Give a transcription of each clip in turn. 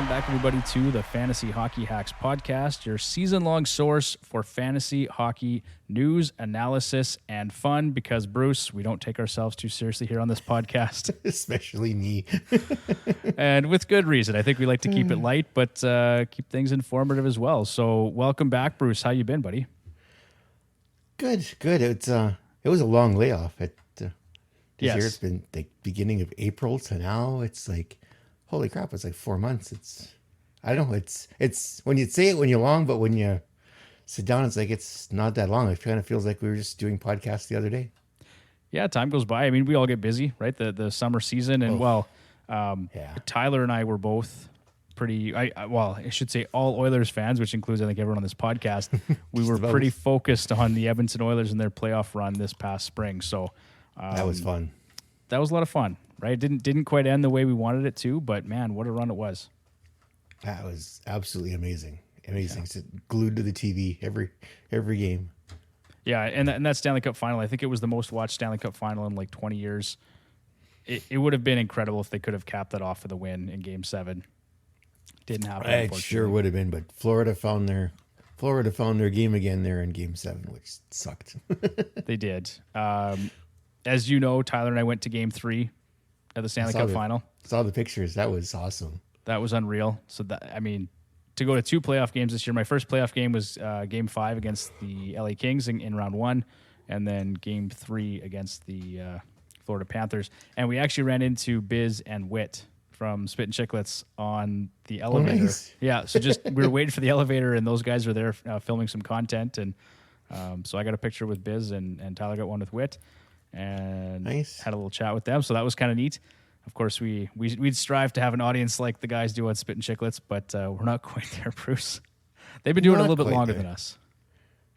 Welcome back, everybody, to the Fantasy Hockey Hacks podcast, your season-long source for fantasy hockey news, analysis, and fun. Because, Bruce, we don't take ourselves too seriously here on this podcast. Especially me. And with good reason. I think we like to keep it light, but keep things informative as well. So welcome back, Bruce. How you been, buddy? Good. It was a long layoff. This Yes. year it's been the beginning of April to now. It's like, holy crap, it's like 4 months. I don't know, it's when you say it when you're long, but when you sit down, it's like it's not that long. It kind of feels like we were just doing podcasts the other day. Yeah, time goes by. I mean, we all get busy, right? The summer season. And, Tyler and I were both pretty, I should say all Oilers fans, which includes, I think, everyone on this podcast. We were pretty focused on the Edmonton Oilers and their playoff run this past spring. So That was fun. That was a lot of fun, right? It didn't quite end the way we wanted it to, but, man, what a run it was. That was absolutely amazing. Yeah. Glued to the TV every game. Yeah, and that Stanley Cup final, I think it was the most watched Stanley Cup final in like 20 years. It would have been incredible if they could have capped that off with a win in Game 7. Didn't happen. It sure would have been, but Florida found their game again there in Game 7, which sucked. They did. As you know, Tyler and I went to Game 3 of the Stanley Cup final. Saw the pictures. That was awesome. That was unreal. So to go to 2 playoff games this year. My first playoff game was Game 5 against the LA Kings in round 1, and then Game 3 against the Florida Panthers. And we actually ran into Biz and Whit from Spit and Chicklets on the elevator. Oh, nice. Yeah, so we were waiting for the elevator, and those guys were there filming some content. And so I got a picture with Biz, and Tyler got one with Whit, and had a little chat with them. So that was kind of neat. Of course, we'd strive to have an audience like the guys do on Spit and Chicklets, but we're not quite there, Bruce. They've been doing it a little bit longer than us.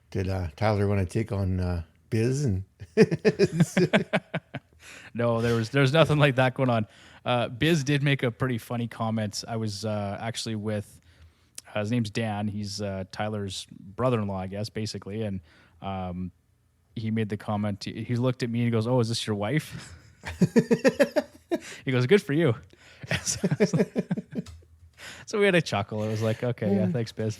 Did Tyler want to take on Biz? And No, there was nothing like that going on. Biz did make a pretty funny comment. I was actually with his name's Dan. He's Tyler's brother-in-law, I guess, basically, and he made the comment. He looked at me and he goes, "Oh, is this your wife?" He goes, "Good for you." So we had a chuckle. It was like, okay, yeah, thanks, Biz.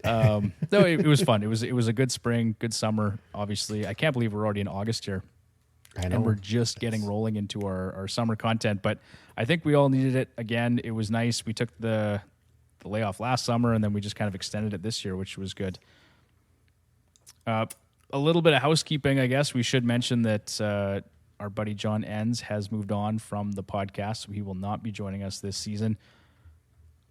No, it was fun. It was a good spring, good summer. Obviously, I can't believe we're already in August here. I know. And we're just getting rolling into our summer content. But I think we all needed it. Again, it was nice. We took the layoff last summer, and then we just kind of extended it this year, which was good. A little bit of housekeeping, I guess. We should mention that our buddy John Enns has moved on from the podcast, so he will not be joining us this season.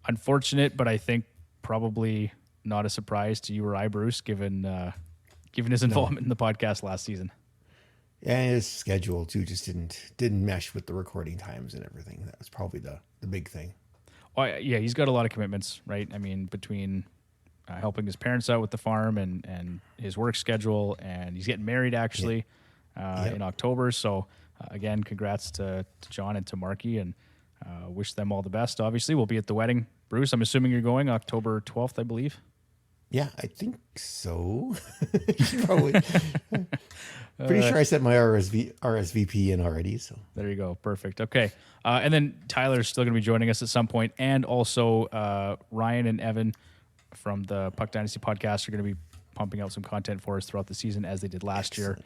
Unfortunate, but I think probably not a surprise to you or I, Bruce, given his involvement in the podcast last season. And his schedule too just didn't mesh with the recording times and everything. That was probably the big thing. Oh, yeah, he's got a lot of commitments, right? I mean, between helping his parents out with the farm and his work schedule, and he's getting married actually in October. So again, congrats to John and to Marky, and wish them all the best. Obviously, we'll be at the wedding. Bruce, I'm assuming you're going October 12th, I believe. Yeah, I think so. Probably. Pretty sure I set my RSVP in already. So there you go. Perfect. Okay. And then Tyler's still going to be joining us at some point. And also Ryan and Evan from the Puck Dynasty podcast are going to be pumping out some content for us throughout the season as they did last year.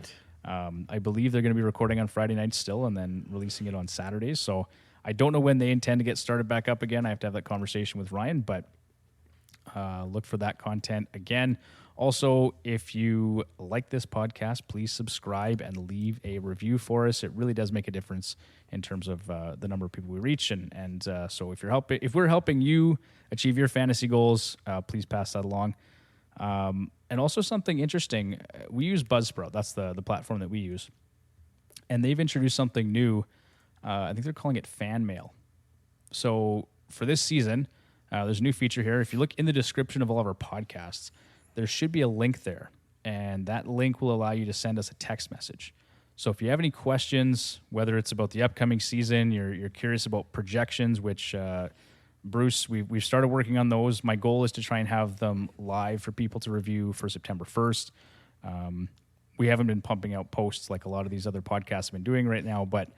I believe they're going to be recording on Friday nights still and then releasing it on Saturdays. So I don't know when they intend to get started back up again. I have to have that conversation with Ryan, but look for that content again. Also, if you like this podcast, please subscribe and leave a review for us. It really does make a difference in terms of the number of people we reach. And so if we're helping you achieve your fantasy goals, please pass that along. And also something interesting, we use Buzzsprout. That's the platform that we use. And they've introduced something new. I think they're calling it fan mail. So for this season, there's a new feature here. If you look in the description of all of our podcasts, there should be a link there, and that link will allow you to send us a text message. So if you have any questions, whether it's about the upcoming season, you're curious about projections, which Bruce, we've started working on those. My goal is to try and have them live for people to review for September 1st. We haven't been pumping out posts like a lot of these other podcasts have been doing right now, but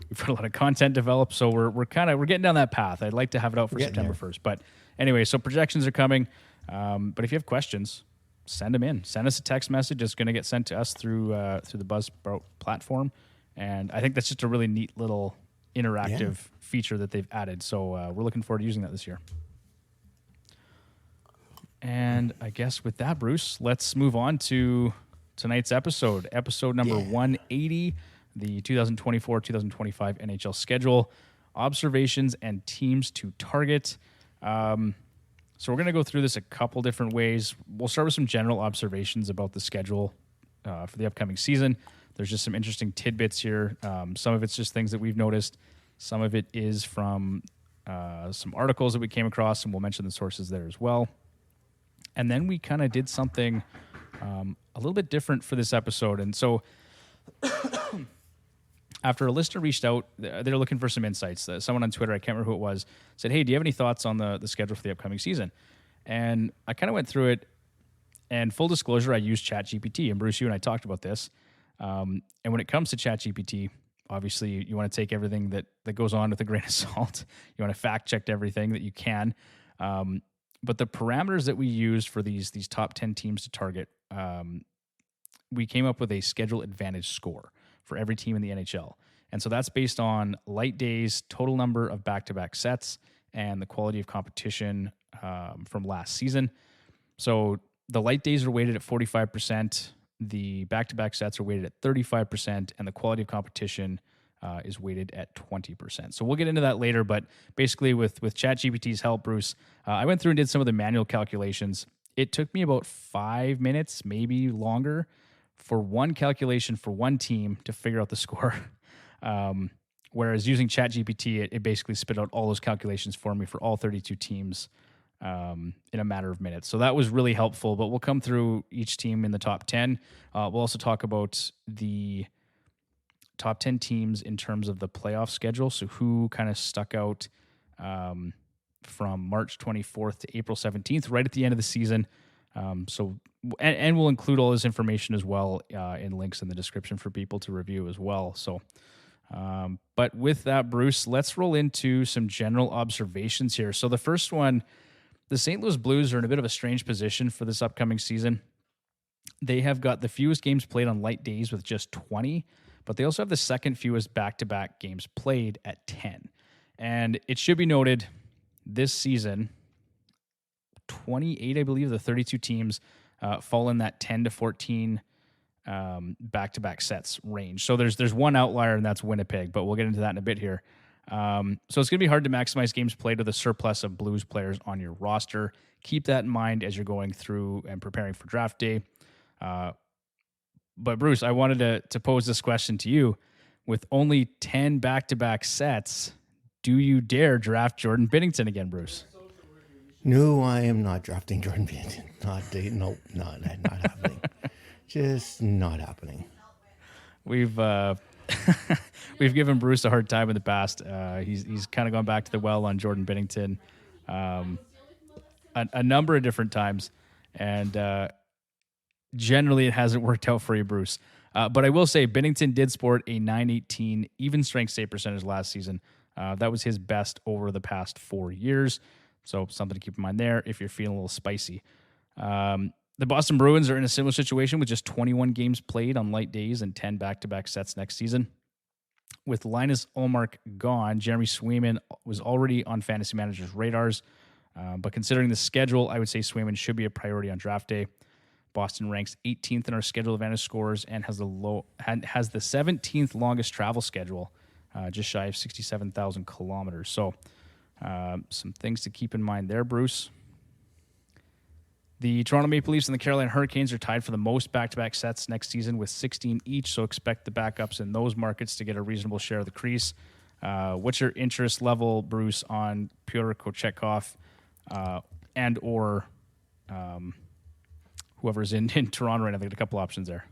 We've got a lot of content developed, so we're getting down that path. I'd like to have it out for September 1st. But anyway, so projections are coming. But if you have questions, send them in. Send us a text message. It's going to get sent to us through the Buzzsprout platform. And I think that's just a really neat little interactive feature that they've added. So we're looking forward to using that this year. And I guess with that, Bruce, let's move on to tonight's episode number 180, the 2024-2025 NHL schedule, observations and teams to target. So we're going to go through this a couple different ways. We'll start with some general observations about the schedule for the upcoming season. There's just some interesting tidbits here. Some of it's just things that we've noticed. Some of it is from some articles that we came across, and we'll mention the sources there as well. And then we kind of did something a little bit different for this episode. And so after a listener reached out, they're looking for some insights. Someone on Twitter, I can't remember who it was, said, hey, do you have any thoughts on the schedule for the upcoming season? And I kind of went through it. And full disclosure, I used ChatGPT. And Bruce, you and I talked about this. And when it comes to ChatGPT, obviously you want to take everything that goes on with a grain of salt. You want to fact check everything that you can. But the parameters that we used for these top 10 teams to target, we came up with a schedule advantage score for every team in the NHL. And so that's based on light days, total number of back-to-back sets, and the quality of competition from last season. So the light days are weighted at 45%, the back-to-back sets are weighted at 35%, and the quality of competition is weighted at 20%. So we'll get into that later, but basically with ChatGPT's help, Bruce, I went through and did some of the manual calculations. It took me about 5 minutes, maybe longer, for one calculation for one team to figure out the score. Whereas using ChatGPT, it basically spit out all those calculations for me for all 32 teams in a matter of minutes. So that was really helpful, but we'll come through each team in the top 10. We'll also talk about the top 10 teams in terms of the playoff schedule. So who kind of stuck out from March 24th to April 17th, right at the end of the season. And we'll include all this information as well in links in the description for people to review as well. So, but with that, Bruce, let's roll into some general observations here. So the first one, the St. Louis Blues are in a bit of a strange position for this upcoming season. They have got the fewest games played on light days with just 20, but they also have the second fewest back-to-back games played at 10. And it should be noted, this season, 28, I believe, the 32 teams fall in that 10 to 14 back-to-back sets range. So there's one outlier, and that's Winnipeg, but we'll get into that in a bit here. So it's going to be hard to maximize games played with a surplus of Blues players on your roster. Keep that in mind as you're going through and preparing for draft day. But Bruce, I wanted to pose this question to you. With only 10 back-to-back sets, do you dare draft Jordan Binnington again, Bruce? No, I am not drafting Jordan Binnington. Not happening. Just not happening. We've given Bruce a hard time in the past. He's kind of gone back to the well on Jordan Binnington a number of different times, and generally it hasn't worked out for you, Bruce. But I will say Binnington did sport a .918 even strength save percentage last season. That was his best over the past 4 years. So something to keep in mind there if you're feeling a little spicy. The Boston Bruins are in a similar situation with just 21 games played on light days and 10 back-to-back sets next season. With Linus Ullmark gone, Jeremy Swayman was already on fantasy managers' radars. But considering the schedule, I would say Swayman should be a priority on draft day. Boston ranks 18th in our schedule advantage scores and has the 17th longest travel schedule, just shy of 67,000 kilometers. So some things to keep in mind there, Bruce. The Toronto Maple Leafs and the Carolina Hurricanes are tied for the most back-to-back sets next season with 16 each, so expect the backups in those markets to get a reasonable share of the crease. What's your interest level, Bruce, on Pyotr Kochetkov and or whoever's in Toronto right now? I think a couple options there.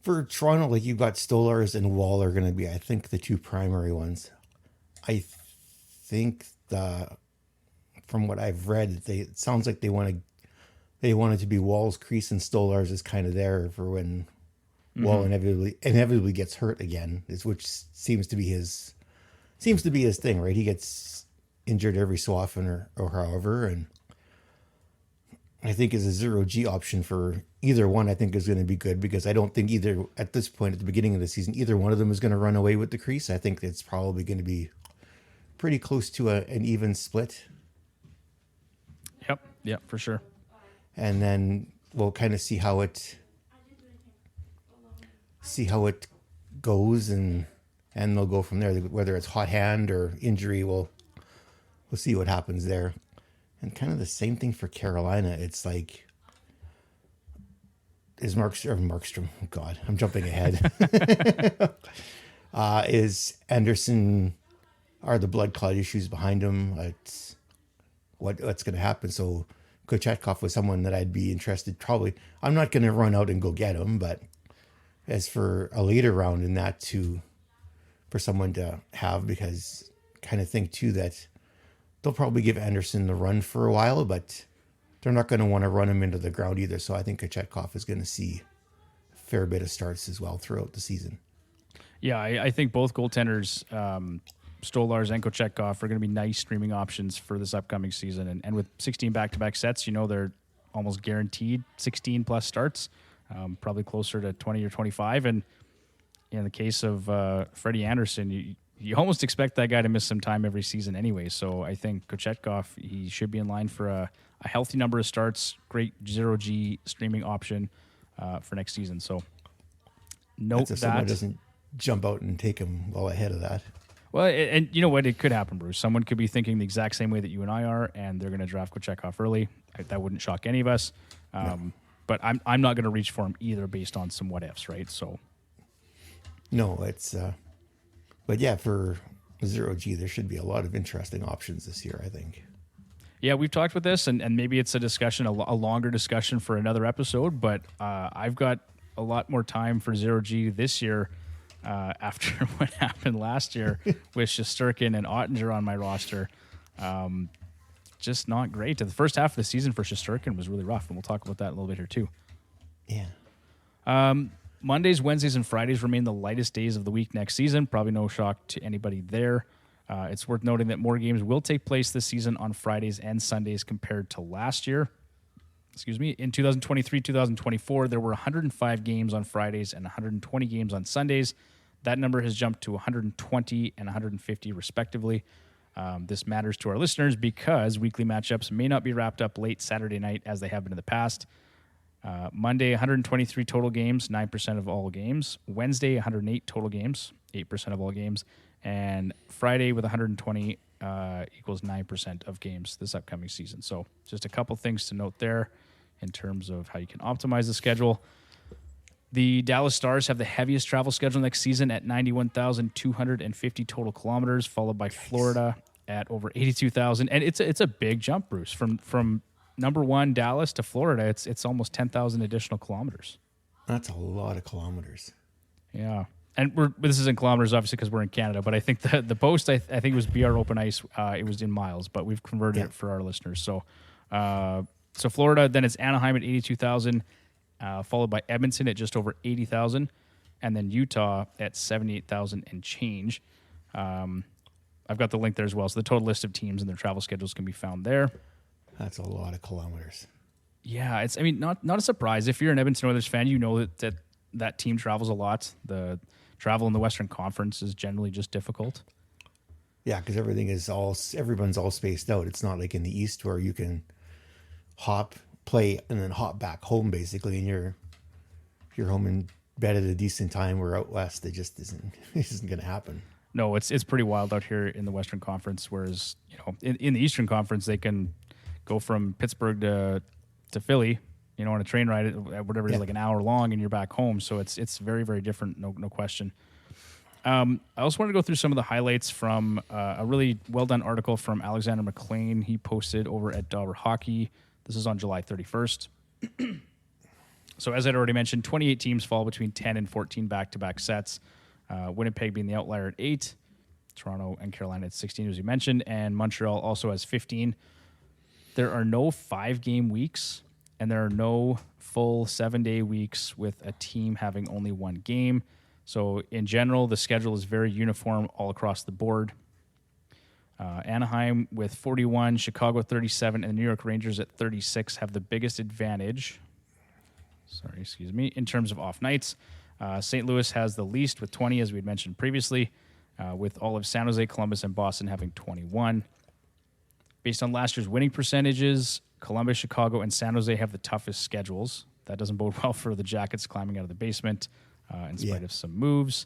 For Toronto, like you've got Stolarz and Wall are going to be, I think, the two primary ones. I think from what I've read, it sounds like they want it to be Wall's crease and Stolarz is kind of there for when will inevitably gets hurt again, which seems to be his thing, right? He gets injured every so often or however, and I think is a 0G option for either one. I think is going to be good because I don't think either at this point at the beginning of the season either one of them is going to run away with the crease. I think it's probably going to be pretty close to an even split. Yep, for sure. And then we'll kind of see how it goes, and they'll go from there. Whether it's hot hand or injury, we'll see what happens there. And kind of the same thing for Carolina. It's like, is Markstrom? Oh God, I'm jumping ahead. Is Anderson? Are the blood clot issues behind him? It's what's going to happen. So Kochetkov was someone that I'd be interested. Probably, I'm not going to run out and go get him, but as for a later round in that for someone to have, because kind of think too that they'll probably give Anderson the run for a while, but they're not going to want to run him into the ground either. So I think Kochetkov is going to see a fair bit of starts as well throughout the season. Yeah, I think both goaltenders, Stolars and Kochetkov, are going to be nice streaming options for this upcoming season. And with 16 back-to-back sets, they're almost guaranteed 16 plus starts, probably closer to 20 or 25. And in the case of Freddie Anderson, you almost expect that guy to miss some time every season anyway. So I think Kochetkov, he should be in line for a healthy number of starts, great 0G streaming option for next season. So note that's if someone doesn't jump out and take him well ahead of that. Well, and you know what? It could happen, Bruce. Someone could be thinking the exact same way that you and I are, and they're going to draft Kochetkov early. That wouldn't shock any of us. No. But I'm not going to reach for him either based on some what-ifs, right? So, no, it's... but yeah, for 0G, there should be a lot of interesting options this year, I think. Yeah, we've talked with this, and maybe it's a discussion, a longer discussion for another episode, but I've got a lot more time for 0G this year after what happened last year with Shesterkin and Ottinger on my roster. Just not great. The first half of the season for Shesterkin was really rough, and we'll talk about that a little bit here too. Yeah. Mondays, Wednesdays, and Fridays remain the lightest days of the week next season. Probably no shock to anybody there. It's worth noting that more games will take place this season on Fridays and Sundays compared to last year. In 2023-2024, there were 105 games on Fridays and 120 games on Sundays. That number has jumped to 120 and 150 respectively. This matters to our listeners because weekly matchups may not be wrapped up late Saturday night as they have been in the past. Monday, 123 total games, 9% of all games. Wednesday, 108 total games, 8% of all games. And Friday with 120 equals 9% of games this upcoming season. So just a couple things to note there in terms of how you can optimize the schedule. The Dallas Stars have the heaviest travel schedule next season at 91,250 total kilometers, followed by Florida at over 82,000. And it's a big jump, Bruce, from number one Dallas to Florida. It's almost 10,000 additional kilometers. That's a lot of kilometers. Yeah. And this is in kilometers, obviously, because we're in Canada. But I think the post, I think it was BR Open Ice. It was in miles, but we've converted it for our listeners. So, so Florida, then it's Anaheim at 82,000, followed by Edmonton at just over 80,000, and then Utah at 78,000 and change. I've got the link there as well. So the total list of teams and their travel schedules can be found there. That's a lot of kilometers. Yeah, it's not a surprise if you're an Edmonton Oilers fan. You know that team travels a lot. The travel in the Western Conference is generally just difficult. Yeah, because everyone's all spaced out. It's not like in the East where you can hop, play, and then hop back home basically, and you're home in bed at a decent time. Where out west, it just isn't going to happen. No, it's pretty wild out here in the Western Conference. Whereas in the Eastern Conference, they can go from Pittsburgh to Philly, on a train ride, whatever it is, like an hour long, and you're back home. So it's very, very different, no question. I also wanted to go through some of the highlights from a really well-done article from Alexander McLean. He posted over at Dauber Hockey. This is on July 31st. So as I'd already mentioned, 28 teams fall between 10 and 14 back-to-back sets. Winnipeg being the outlier at 8. Toronto and Carolina at 16, as you mentioned. And Montreal also has 15. There are no 5-game weeks and there are no full 7-day weeks with a team having only one game. So in general, the schedule is very uniform all across the board. Anaheim with 41, Chicago 37, and the New York Rangers at 36 have the biggest advantage. In terms of off nights. St. Louis has the least with 20, as we had mentioned previously, with all of San Jose, Columbus, and Boston having 21. Based on last year's winning percentages, Columbus, Chicago, and San Jose have the toughest schedules. That doesn't bode well for the Jackets climbing out of the basement in spite of some moves.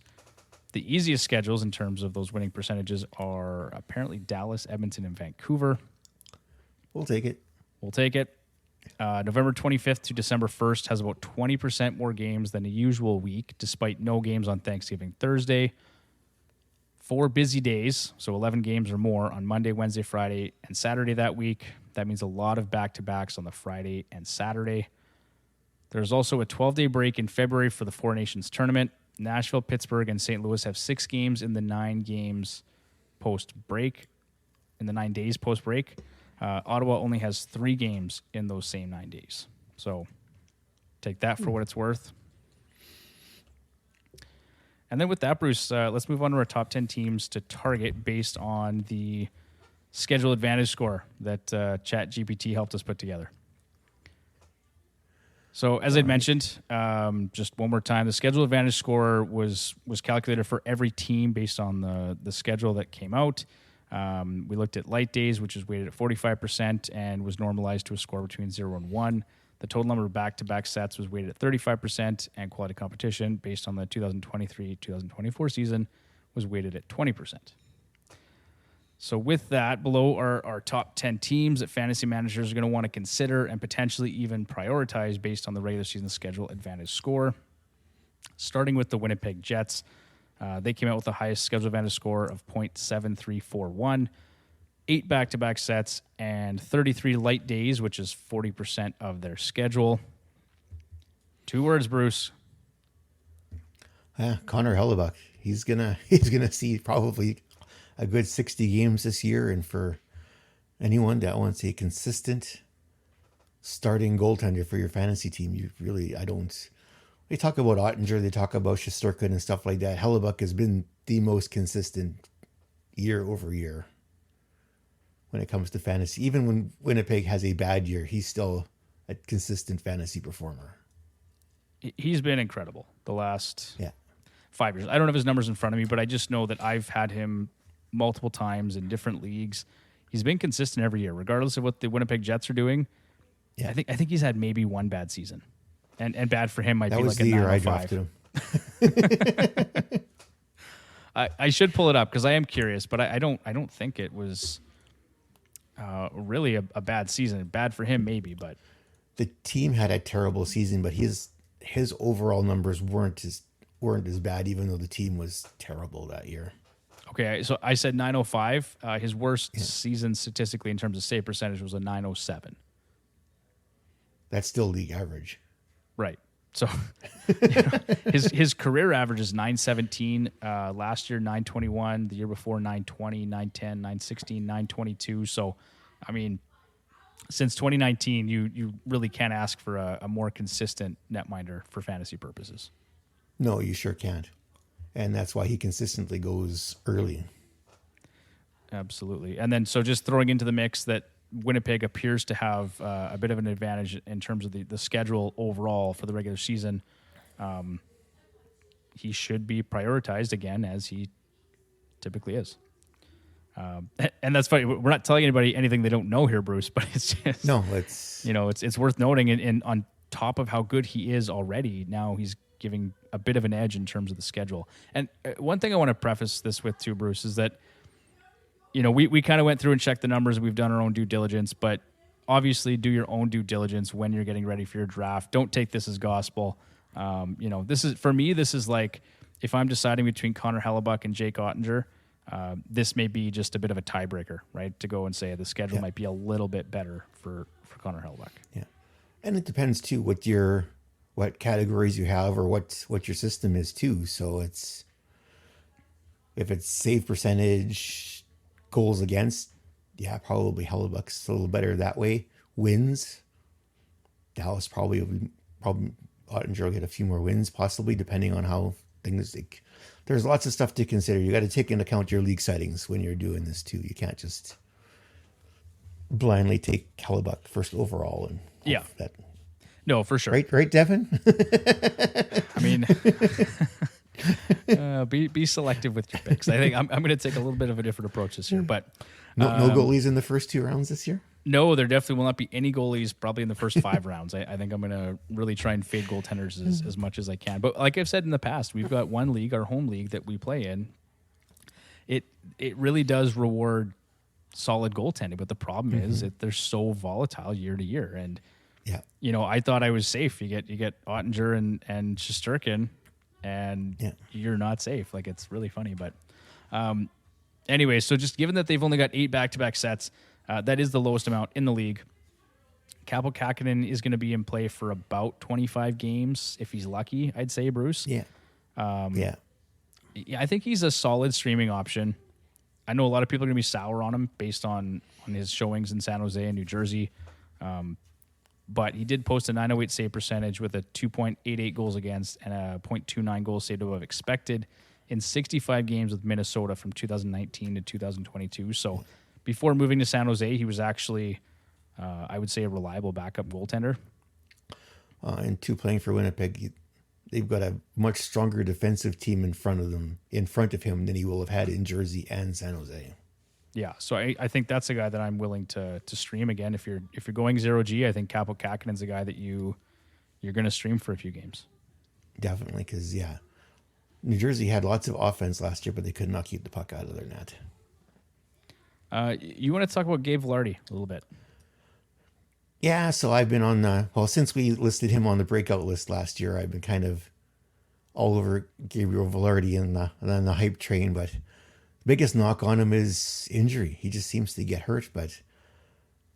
The easiest schedules in terms of those winning percentages are apparently Dallas, Edmonton, and Vancouver. We'll take it. November 25th to December 1st has about 20% more games than a usual week, despite no games on Thanksgiving Thursday. 4 busy days, so 11 games or more on Monday, Wednesday, Friday, and Saturday that week. That means a lot of back-to-backs on the Friday and Saturday. There's also a 12-day break in February for the Four Nations tournament. Nashville, Pittsburgh, and St. Louis have 6 games in the 9 games post-break, in the 9 days post-break. Ottawa only has 3 games in those same 9 days. So take that for what it's worth. And then with that, Bruce, let's move on to our top 10 teams to target based on the schedule advantage score that ChatGPT helped us put together. So as I'd mentioned, just one more time, the schedule advantage score was calculated for every team based on the schedule that came out. We looked at light days, which is weighted at 45% and was normalized to a score between 0 and 1. The total number of back-to-back sets was weighted at 35%, and quality competition based on the 2023-2024 season was weighted at 20%. So with that, below are our top 10 teams that fantasy managers are going to want to consider and potentially even prioritize based on the regular season schedule advantage score. Starting with the Winnipeg Jets, they came out with the highest schedule advantage score of .7341, 8 back-to-back sets, and 33 light days, which is 40% of their schedule. 2 words, Bruce. Connor Hellebuck. He's gonna see probably a good 60 games this year, and for anyone that wants a consistent starting goaltender for your fantasy team, they talk about Ottinger, they talk about Shesterkin and stuff like that. Hellebuck has been the most consistent year over year when it comes to fantasy. Even when Winnipeg has a bad year, he's still a consistent fantasy performer. He's been incredible the last 5 years. I don't have his numbers in front of me, but I just know that I've had him multiple times in different leagues. He's been consistent every year, regardless of what the Winnipeg Jets are doing. Yeah. I think he's had maybe one bad season. And bad for him might be like a 905. That was the year I drafted him. I should pull it up because I am curious, but I don't think it was really a bad season. Bad for him maybe, but the team had a terrible season, but his overall numbers weren't as bad, even though the team was terrible that year. Okay, so I said 905. His worst season statistically in terms of save percentage was a 907. That's still league average. Right. So his career average is 917. Last year, 921. The year before, 920, 910, 916, 922. So, I mean, since 2019, you really can't ask for a more consistent netminder for fantasy purposes. No, you sure can't. And that's why he consistently goes early. Absolutely. And then, so just throwing into the mix that Winnipeg appears to have a bit of an advantage in terms of the schedule overall for the regular season. He should be prioritized again, as he typically is. And that's funny. We're not telling anybody anything they don't know here, Bruce, but it's just, it's worth noting. And on top of how good he is already, now he's giving a bit of an edge in terms of the schedule. And one thing I want to preface this with too, Bruce, is that, we kind of went through and checked the numbers. We've done our own due diligence, but obviously do your own due diligence when you're getting ready for your draft. Don't take this as gospel. This is like, if I'm deciding between Connor Hellebuck and Jake Ottinger, this may be just a bit of a tiebreaker, right? To go and say the schedule might be a little bit better for Connor Hellebuck. Yeah. And it depends too what categories you have or what your system is too. So if it's save percentage, goals against, probably Hellebuck's a little better that way. Wins, Dallas probably Ottinger will get a few more wins, possibly, depending on how things like. There's lots of stuff to consider. You got to take into account your league settings when you're doing this too. You can't just blindly take Hellebuck first overall and Yeah. that. No, for sure. Right, Devin. I mean, be selective with your picks. I think I'm going to take a little bit of a different approach this year, but No goalies in the first 2 rounds this year. no, there definitely will not be any goalies probably in the first 5 rounds. I think I'm going to really try and fade goaltenders as much as I can. But like I've said in the past, we've got one league, our home league that we play in. It really does reward solid goaltending, but the problem is that they're so volatile year to year. And Yeah. I thought I was safe. You get Ottinger and Shesterkin, and you're not safe. Like, it's really funny. But anyway, so just given that they've only got 8 back-to-back sets, that is the lowest amount in the league. Kaapo Kähkönen is going to be in play for about 25 games if he's lucky, I'd say, Bruce. Yeah. Yeah, I think he's a solid streaming option. I know a lot of people are going to be sour on him based on his showings in San Jose and New Jersey. But he did post a .908 save percentage with a 2.88 goals against and a .29 goals saved above expected in 65 games with Minnesota from 2019 to 2022. So before moving to San Jose, he was actually, I would say, a reliable backup goaltender. And 2 playing for Winnipeg, they've got a much stronger defensive team in front of him than he will have had in Jersey and San Jose. Yeah, so I think that's a guy that I'm willing to stream again. If you're going 0G, I think Kaapo Kähkönen's a guy that you're going to stream for a few games. Definitely, because New Jersey had lots of offense last year, but they could not keep the puck out of their net. You want to talk about Gabe Vilardi a little bit? Yeah, so I've been on since we listed him on the breakout list last year, I've been kind of all over Gabriel Vilardi and the hype train, but the biggest knock on him is injury. He just seems to get hurt, but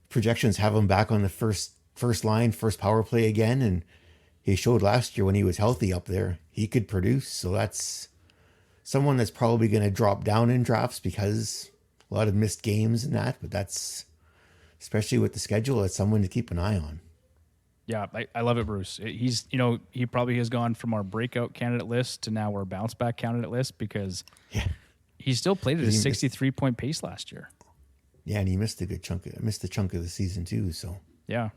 projections have him back on the first line, first power play again, and he showed last year when he was healthy up there, he could produce. So that's someone that's probably going to drop down in drafts because a lot of missed games and that, but that's, especially with the schedule, it's someone to keep an eye on. Yeah, I love it, Bruce. He's, he probably has gone from our breakout candidate list to now our bounce back candidate list because he still played at a 63-point pace last year. Yeah, and he missed a chunk of the season too. So yeah,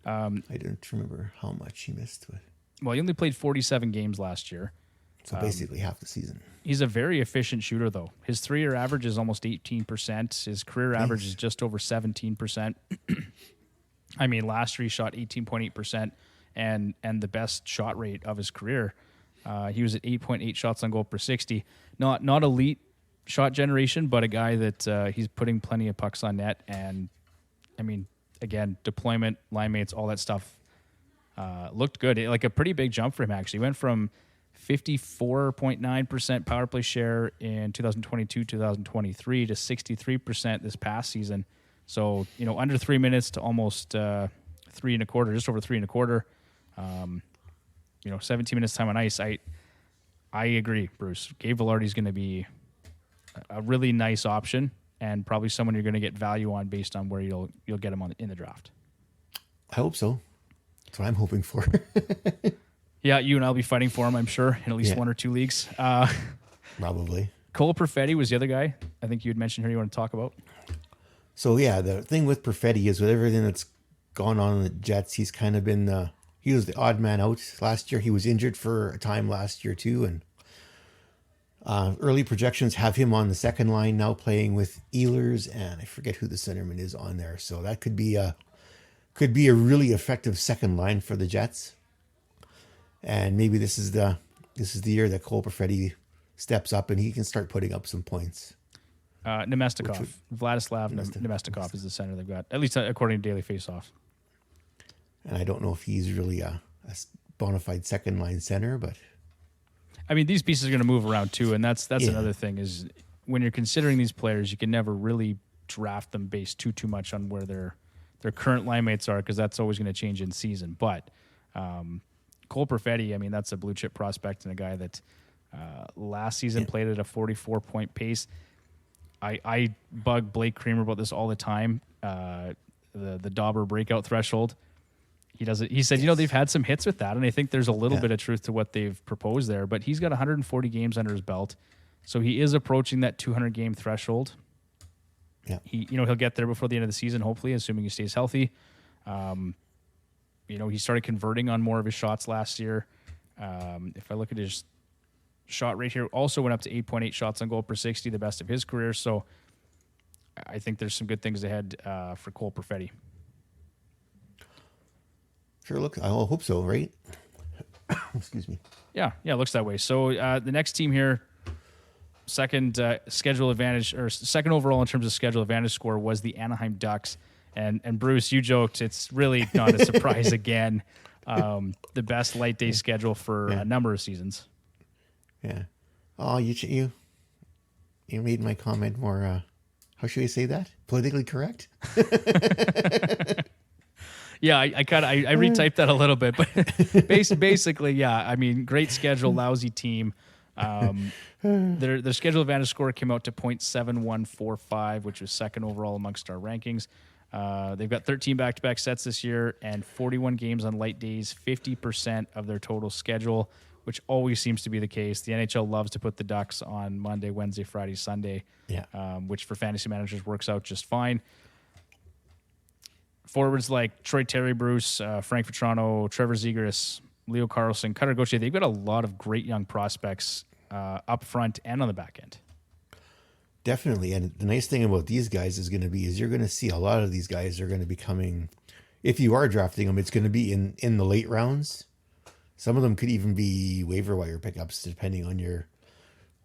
I don't remember how much he missed. But well, he only played 47 games last year. So basically half the season. He's a very efficient shooter, though. His 3-year average is almost 18%. His career average is just over 17%. I mean, last year he shot 18.8%, and the best shot rate of his career. He was at 8.8 shots on goal per 60. Not elite shot generation, but a guy that he's putting plenty of pucks on net. And, I mean, again, deployment, line mates, all that stuff looked good. Like a pretty big jump for him, actually. He went from 54.9% power play share in 2022-2023 to 63% this past season. So, under 3 minutes to almost 3.25, just over 3.25. 17 minutes time on ice. I agree, Bruce. Gabe Vilardi is going to be a really nice option and probably someone you're going to get value on based on where you'll get him in the draft. I hope so. That's what I'm hoping for. Yeah, you and I'll be fighting for him, I'm sure, in at least 1 or 2 leagues. Probably. Cole Perfetti was the other guy I think you had mentioned here you want to talk about. So, the thing with Perfetti is with everything that's gone on in the Jets, he's kind of been he was the odd man out last year. He was injured for a time last year, too. And early projections have him on the second line now playing with Ehlers, and I forget who the centerman is on there. So that could be a really effective second line for the Jets. And maybe this is the year that Cole Perfetti steps up and he can start putting up some points. Nemestikov. Vladislav Nemestikov is the center they've got, at least according to Daily Faceoff. And I don't know if he's really a bona fide second line center, but I mean, these pieces are going to move around too, and that's another thing is when you're considering these players, you can never really draft them based too much on where their current line mates are because that's always going to change in season. But Cole Perfetti, I mean, that's a blue chip prospect and a guy that last season played at a 44-point pace. I bug Blake Creamer about this all the time. The Dauber breakout threshold. He doesn't. He said, they've had some hits with that, and I think there's a little bit of truth to what they've proposed there. But he's got 140 games under his belt, so he is approaching that 200 game threshold. Yeah, he'll get there before the end of the season, hopefully, assuming he stays healthy. He started converting on more of his shots last year. If I look at his shot rate here, also went up to 8.8 shots on goal per 60, the best of his career. So I think there's some good things ahead for Cole Perfetti. Sure, look, I hope so, right? Excuse me. Yeah, it looks that way. So the next team here, second schedule advantage, or second overall in terms of schedule advantage score, was the Anaheim Ducks. And Bruce, you joked it's really not a surprise again. The best light day schedule for a number of seasons. Yeah. Oh, you made my comment more. How should we say that? Politically correct. Yeah, I retyped that a little bit, but basically, yeah. I mean, great schedule, lousy team. Their schedule advantage score came out to .7145, which was second overall amongst our rankings. They've got 13 back-to-back sets this year and 41 games on light days, 50% of their total schedule, which always seems to be the case. The NHL loves to put the Ducks on Monday, Wednesday, Friday, Sunday, which for fantasy managers works out just fine. Forwards like Troy Terry, Bruce, Frank Vetrano, Trevor Zegras, Leo Carlson, Cutter Gauthier, they've got a lot of great young prospects up front and on the back end. Definitely. And the nice thing about these guys is you're going to see a lot of these guys are going to be coming. If you are drafting them, it's going to be in the late rounds. Some of them could even be waiver wire pickups, depending on your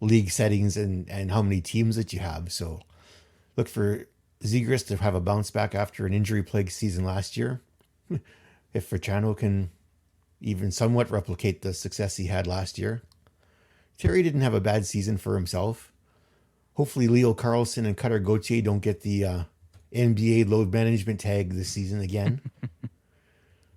league settings and how many teams that you have. So look for Zegras to have a bounce back after an injury-plagued season last year. If Vetrano can even somewhat replicate the success he had last year. Terry didn't have a bad season for himself. Hopefully Leo Carlson and Cutter Gauthier don't get the NBA load management tag this season again.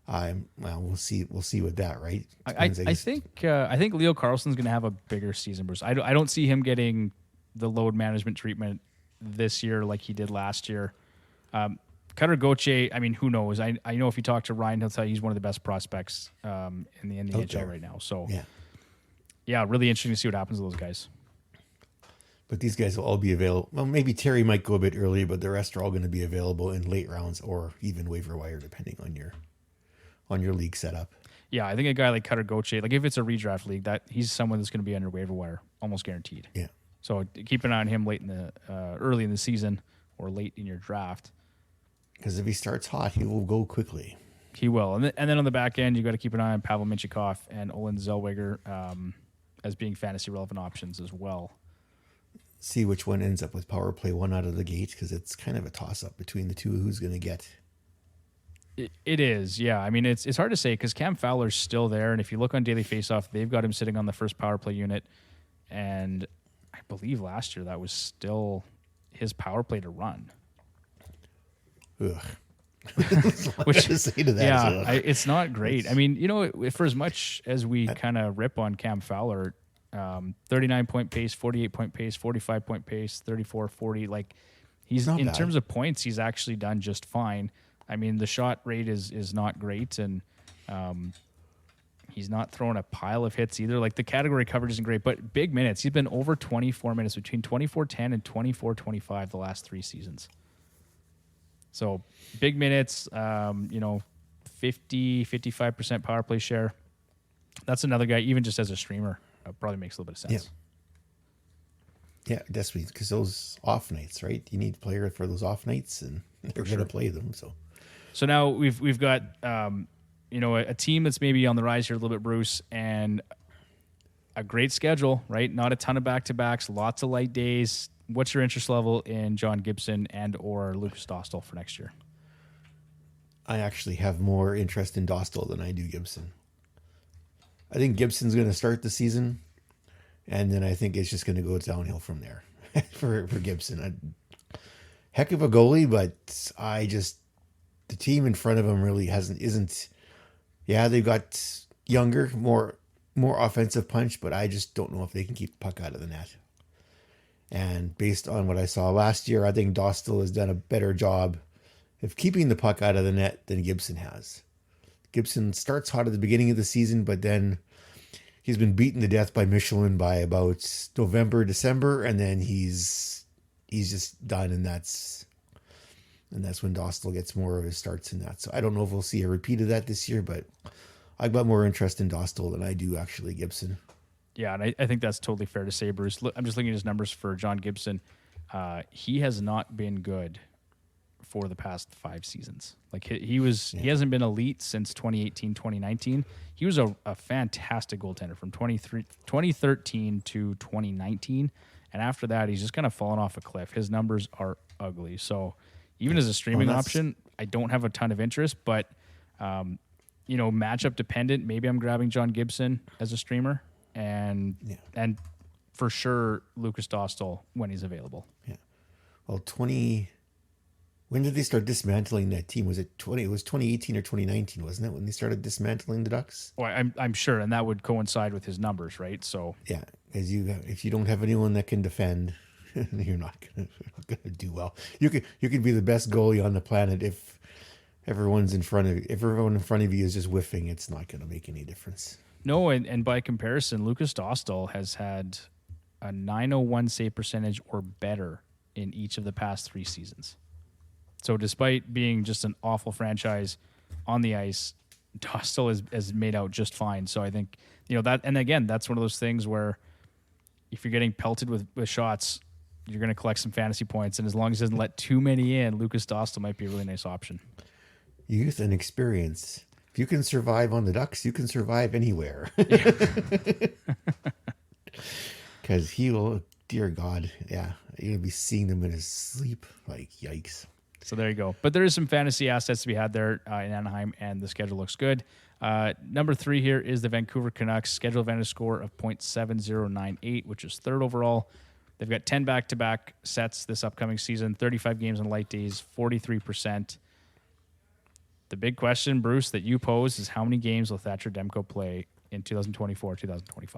We'll see with that, right? I think Leo Carlson's going to have a bigger season, Bruce. I don't see him getting the load management treatment this year like he did last year. Cutter Gauthier, I mean, who knows? I know if you talk to Ryan, he'll tell you he's one of the best prospects in the NHL right now. So, yeah, really interesting to see what happens to those guys. But these guys will all be available. Well, maybe Terry might go a bit early, but the rest are all going to be available in late rounds or even waiver wire, depending on your league setup. Yeah, I think a guy like Cutter Gauthier, like if it's a redraft league, that he's someone that's going to be under waiver wire, almost guaranteed. Yeah. So keep an eye on him late in the early in the season or late in your draft. Because if he starts hot, he will go quickly. He will. And then on the back end, you got to keep an eye on Pavel Mintyukov and Olin Zellweger as being fantasy relevant options as well. See which one ends up with power play one out of the gate, because it's kind of a toss up between the two who's going to get. It is, yeah. I mean, it's hard to say because Cam Fowler's still there, and if you look on Daily Faceoff, they've got him sitting on the first power play unit, and I believe last year that was still his power play to run. Ugh. Which to say to that it's not great. I mean, for as much as we kind of rip on Cam Fowler, 39-point pace, 48-point pace, 45-point pace, 34-40, like he's in terms of points, he's actually done just fine. I mean, the shot rate is not great, and he's not throwing a pile of hits either. Like the category coverage isn't great, but big minutes. He's been over 24 minutes between 24-10 and 24-25 the last 3 seasons. So big minutes, 50-55% power play share. That's another guy, even just as a streamer, probably makes a little bit of sense. Yeah, definitely, because those off nights, right? You need a player for those off nights, and they're going to play them. So now we've got a team that's maybe on the rise here a little bit, Bruce, and a great schedule, right? Not a ton of back-to-backs, lots of light days. What's your interest level in John Gibson and or Lucas Dostal for next year? I actually have more interest in Dostal than I do Gibson. I think Gibson's going to start the season, and then I think it's just going to go downhill from there for Gibson. Heck of a goalie, but the team in front of him really isn't. Yeah, they've got younger, more offensive punch, but I just don't know if they can keep the puck out of the net. And based on what I saw last year, I think Dostal has done a better job of keeping the puck out of the net than Gibson has. Gibson starts hot at the beginning of the season, but then he's been beaten to death by Michelin by about November, December, and then he's just done, and that's when Dostal gets more of his starts in that. So I don't know if we'll see a repeat of that this year, but I've got more interest in Dostal than I do actually Gibson. Yeah, and I think that's totally fair to say, Bruce. I'm just looking at his numbers for John Gibson. He has not been good for the past 5 seasons. Like he hasn't been elite since 2018, 2019. He was a fantastic goaltender from 2013 to 2019. And after that, he's just kind of fallen off a cliff. His numbers are ugly. So even as a streaming option, I don't have a ton of interest, but matchup dependent, maybe I'm grabbing John Gibson as a streamer and for sure Lucas Dostal when he's available. Yeah. Well, when did they start dismantling that team? Was it 2018 or 2019, wasn't it, when they started dismantling the Ducks? Well, I'm sure, and that would coincide with his numbers, right? So yeah, because if you don't have anyone that can defend, you're not gonna do well. You could be the best goalie on the planet if everyone in front of you is just whiffing. It's not gonna make any difference. No, and by comparison, Lucas Dostal has had a .901 save percentage or better in each of the past 3 seasons. So despite being just an awful franchise on the ice, Dostal has made out just fine. So I think, that, and again, that's one of those things where if you're getting pelted with shots, you're going to collect some fantasy points. And as long as he doesn't let too many in, Lucas Dostal might be a really nice option. Youth and experience. If you can survive on the Ducks, you can survive anywhere. Because he will, dear God, you'll be seeing them in his sleep. Like, yikes. So there you go. But there is some fantasy assets to be had there in Anaheim, and the schedule looks good. Number 3 here is the Vancouver Canucks. Schedule advantage score of .7098, which is 3rd overall. They've got 10 back-to-back sets this upcoming season, 35 games on light days, 43%. The big question, Bruce, that you pose is how many games will Thatcher Demko play in 2024-2025?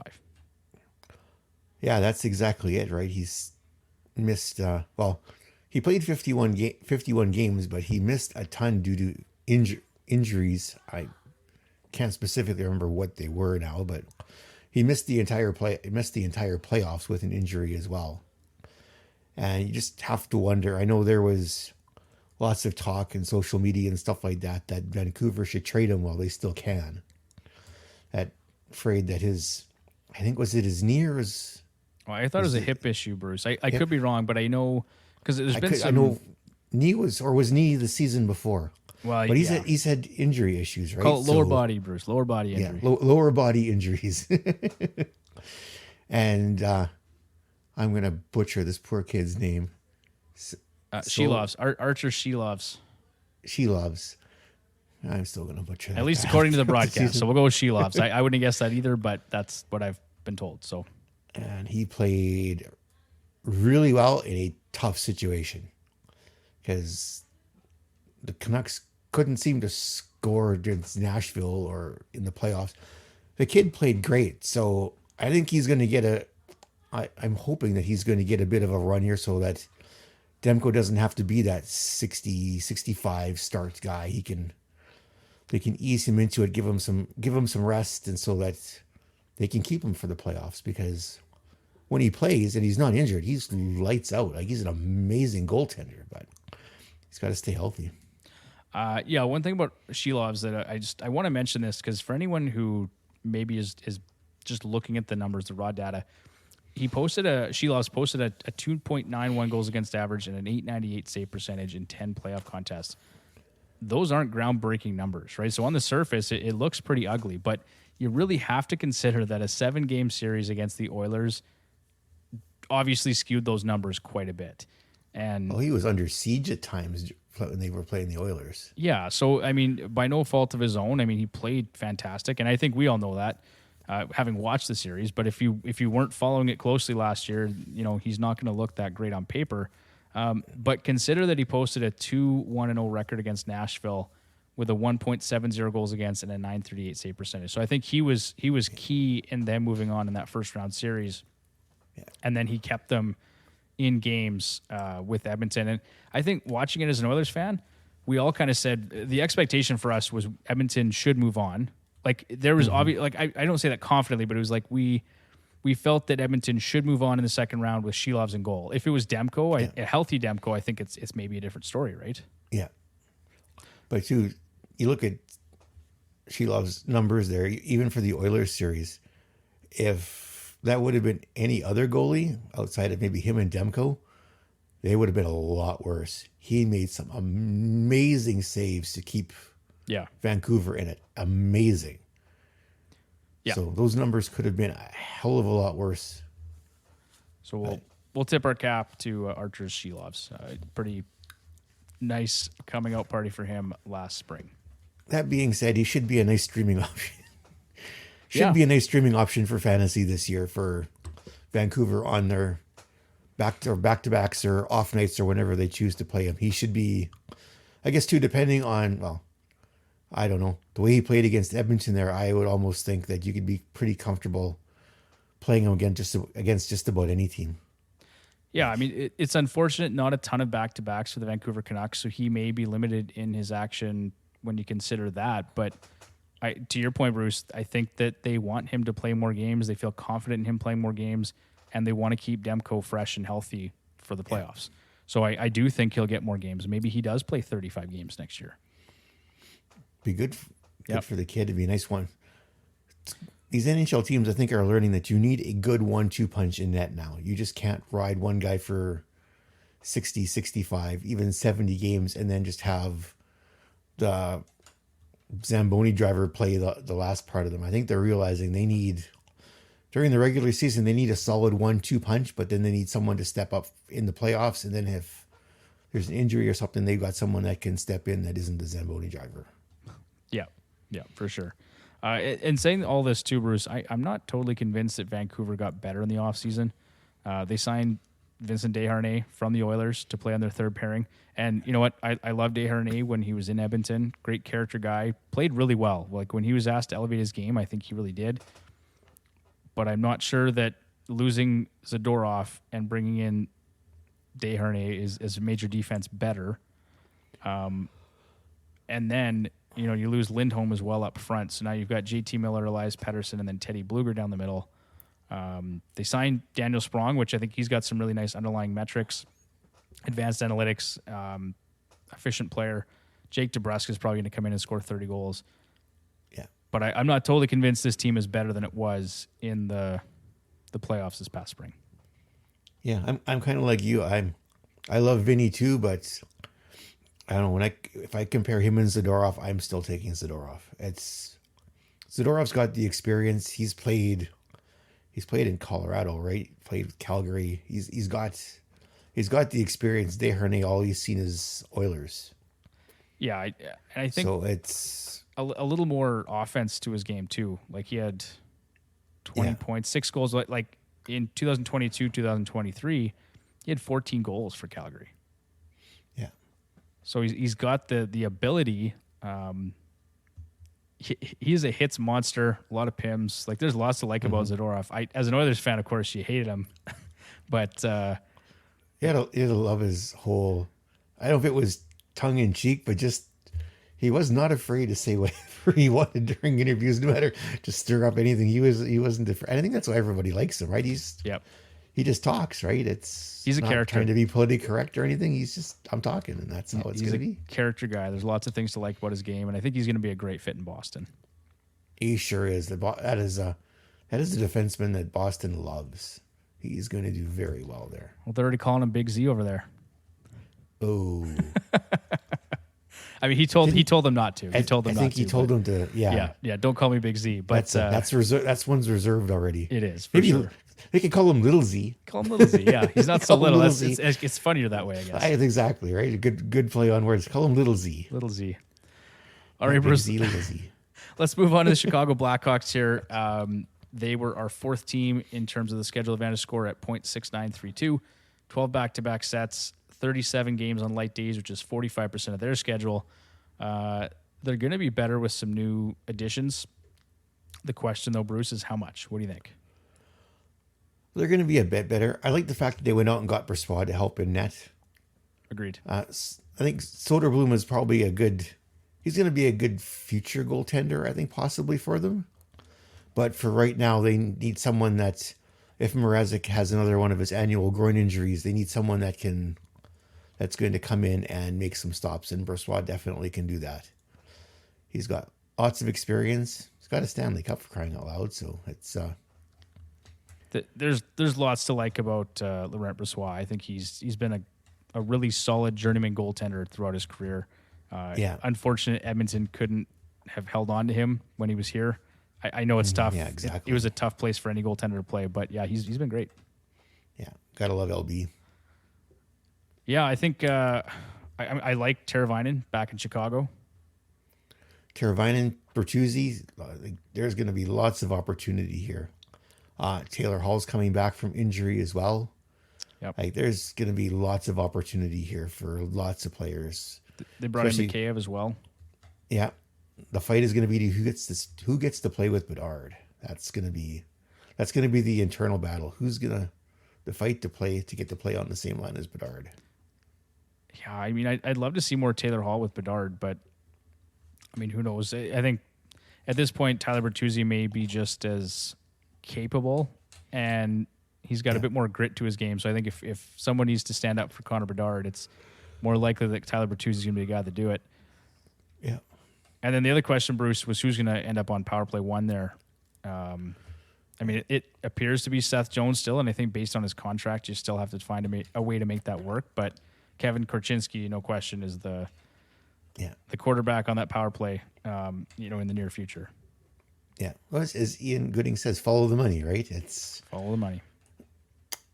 Yeah, that's exactly it, right? He's missed, he played 51 games, but he missed a ton due to injuries. I can't specifically remember what they were now, but he missed the entire playoffs with an injury as well. And you just have to wonder. I know there was lots of talk in social media and stuff like that Vancouver should trade him while they still can. Afraid that I think, was it his knee or his... Well, I thought it was a hip issue, Bruce. I could be wrong, but I know... Because I know knee was knee the season before. Well, but he's had injury issues, right? Call it lower body, Bruce. Lower body injury. Yeah, lower body injuries. And I'm gonna butcher this poor kid's name. Shelovs. Archer Shelovs. Shelovs. I'm still gonna butcher that. At least according to the broadcast. So we'll go with Shelovs. I wouldn't guess that either, but that's what I've been told. So. And he played really well in a tough situation because the Canucks couldn't seem to score against Nashville or in the playoffs. The kid played great, so I think he's going to get I'm hoping that he's going to get a bit of a run here so that Demko doesn't have to be that 60, 65 start guy. They can ease him into it, give him some rest, and so that they can keep him for the playoffs, because when he plays and he's not injured, he's lights out. Like, he's an amazing goaltender, but he's got to stay healthy. One thing about Shelovs that I want to mention this, because for anyone who maybe is just looking at the numbers, the raw data, Shelovs posted a 2.91 goals against average and an .898 save percentage in 10 playoff contests. Those aren't groundbreaking numbers, right? So on the surface, it looks pretty ugly, but you really have to consider that a 7-game series against the Oilers obviously skewed those numbers quite a bit. And he was under siege at times when they were playing the Oilers. Yeah, so, I mean, by no fault of his own, I mean, he played fantastic, and I think we all know that, having watched the series. But if you weren't following it closely last year, he's not going to look that great on paper. But consider that he posted a 2-1-0 record against Nashville with a 1.70 goals against and a .938 save percentage. So I think he was key in them moving on in that first round series. Yeah. And then he kept them in games with Edmonton. And I think watching it as an Oilers fan, we all kind of said the expectation for us was Edmonton should move on. Like there was obvious, like I don't say that confidently, but it was like we felt that Edmonton should move on in the second round with Shilov's in goal. If it was Demko, a healthy Demko, I think it's maybe a different story, right? Yeah. But you look at Shilov's numbers there, even for the Oilers series, if that would have been any other goalie outside of maybe him and Demko, they would have been a lot worse. He made some amazing saves to keep Vancouver in it. Amazing. Yeah. So those numbers could have been a hell of a lot worse. So we'll tip our cap to Archer's Shilovs. Pretty nice coming out party for him last spring. That being said, he should be a nice streaming option. Should be a nice streaming option for fantasy this year for Vancouver on their back-to-backs or off nights or whenever they choose to play him. He should be, I guess, too, depending on, well, I don't know, the way he played against Edmonton there, I would almost think that you could be pretty comfortable playing him against just about any team. Yeah, I mean, it's unfortunate, not a ton of back-to-backs for the Vancouver Canucks, so he may be limited in his action when you consider that. But to your point, Bruce, I think that they want him to play more games. They feel confident in him playing more games, and they want to keep Demko fresh and healthy for the playoffs. So I do think he'll get more games. Maybe he does play 35 games next year. Be good for the kid. To be a nice one. These NHL teams, I think, are learning that you need a good 1-2 punch in net now. You just can't ride one guy for 60, 65, even 70 games and then just have the Zamboni driver play the last part of them. I think they're realizing they need, during the regular season, they need a solid 1-2 punch, but then they need someone to step up in the playoffs. And then if there's an injury or something, they've got someone that can step in that isn't the Zamboni driver. Yeah, for sure. And saying all this too, Bruce, I'm not totally convinced that Vancouver got better in the offseason. They signed Vincent Desharnais from the Oilers to play on their third pairing. And you know what? I loved Desharnais when he was in Edmonton. Great character guy. Played really well. Like when he was asked to elevate his game, I think he really did. But I'm not sure that losing Zadorov and bringing in Desharnais is a major defense better. And then you lose Lindholm as well up front. So now you've got JT Miller, Elias Pettersson, and then Teddy Bluger down the middle. They signed Daniel Sprong, which I think he's got some really nice underlying metrics, advanced analytics, efficient player. Jake DeBrusk is probably going to come in and score 30 goals. Yeah. But I'm not totally convinced this team is better than it was in the playoffs this past spring. Yeah, I'm kind of like you. I love Vinny too, but I don't know, if I compare him and Zadorov, I'm still taking Zadorov. Zadorov's got the experience. He's played in Colorado, right? Played with Calgary. He's got the experience. Desharnais, all he's seen is Oilers. Yeah, I think so. It's a little more offense to his game too. Like he had 20 points, 6 goals. Like in 2022, 2023, he had 14 goals for Calgary. So he's got the ability. He's a hits monster, a lot of PIMs. Like there's lots to like about Zadorov. As an Oilers fan, of course, you hated him, but you had to love his whole. I don't know if it was tongue in cheek, but just he was not afraid to say whatever he wanted during interviews, no matter to stir up anything. He wasn't different. I think that's why everybody likes him, right? He just talks, right? He's a not character. Trying to be politically correct or anything. He's just, I'm talking, and that's how it's going to be. He's a character guy. There's lots of things to like about his game, and I think he's going to be a great fit in Boston. He sure is. That is the defenseman that Boston loves. He's going to do very well there. Well, they're already calling him Big Z over there. Oh. I mean, he told them not to. He told them not to. I think he told them to. Yeah. Don't call me Big Z. But that's reserved. That's one's reserved already. It is for sure. They could call him Little Z. Call him Little Z. Yeah, he's not so little. It's funnier that way, I guess. Exactly right. A good play on words. Call him Little Z. Little Z. All right, Bruce. Little Z. Let's move on to the Chicago Blackhawks here. They were our 4th team in terms of the schedule advantage score at .6932. 12 back-to-back sets, 37 games on light days, which is 45% of their schedule. They're going to be better with some new additions. The question, though, Bruce, is how much? What do you think? They're going to be a bit better. I like the fact that they went out and got Brisbois to help in net. Agreed. I think Soderblom is probably a good. He's going to be a good future goaltender, I think, possibly for them. But for right now, they need someone that, if Mrazek has another one of his annual groin injuries, they need someone that's going to come in and make some stops. And Brossoit definitely can do that. He's got lots of experience. He's got a Stanley Cup for crying out loud. So it's There's lots to like about Laurent Brossoit. I think he's been a really solid journeyman goaltender throughout his career. Unfortunate Edmonton couldn't have held on to him when he was here. I know it's tough. Yeah, exactly. It was a tough place for any goaltender to play, but yeah, he's been great. Yeah, gotta love LB. Yeah, I think I like Teravainen back in Chicago. Teravainen, Bertuzzi, there's going to be lots of opportunity here. Taylor Hall's coming back from injury as well. Yep. Like there's going to be lots of opportunity here for lots of players. They brought in Mikheyev as well. Yeah, the fight is going to be who gets to play with Bedard. That's going to be the internal battle. Who's going to the fight to get to play on the same line as Bedard. Yeah, I mean, I'd love to see more Taylor Hall with Bedard, but I mean, who knows? I think at this point, Tyler Bertuzzi may be just as capable, and he's got a bit more grit to his game. So I think if someone needs to stand up for Connor Bedard, it's more likely that Tyler Bertuzzi is going to be the guy to do it. Yeah. And then the other question, Bruce, was who's going to end up on power play one there. I mean, it appears to be Seth Jones still, and I think based on his contract, you still have to find a way to make that work. But Kevin Korchinski, no question, is the quarterback on that power play, in the near future. Yeah. Well, as Ian Gooding says, follow the money, right? It's follow the money.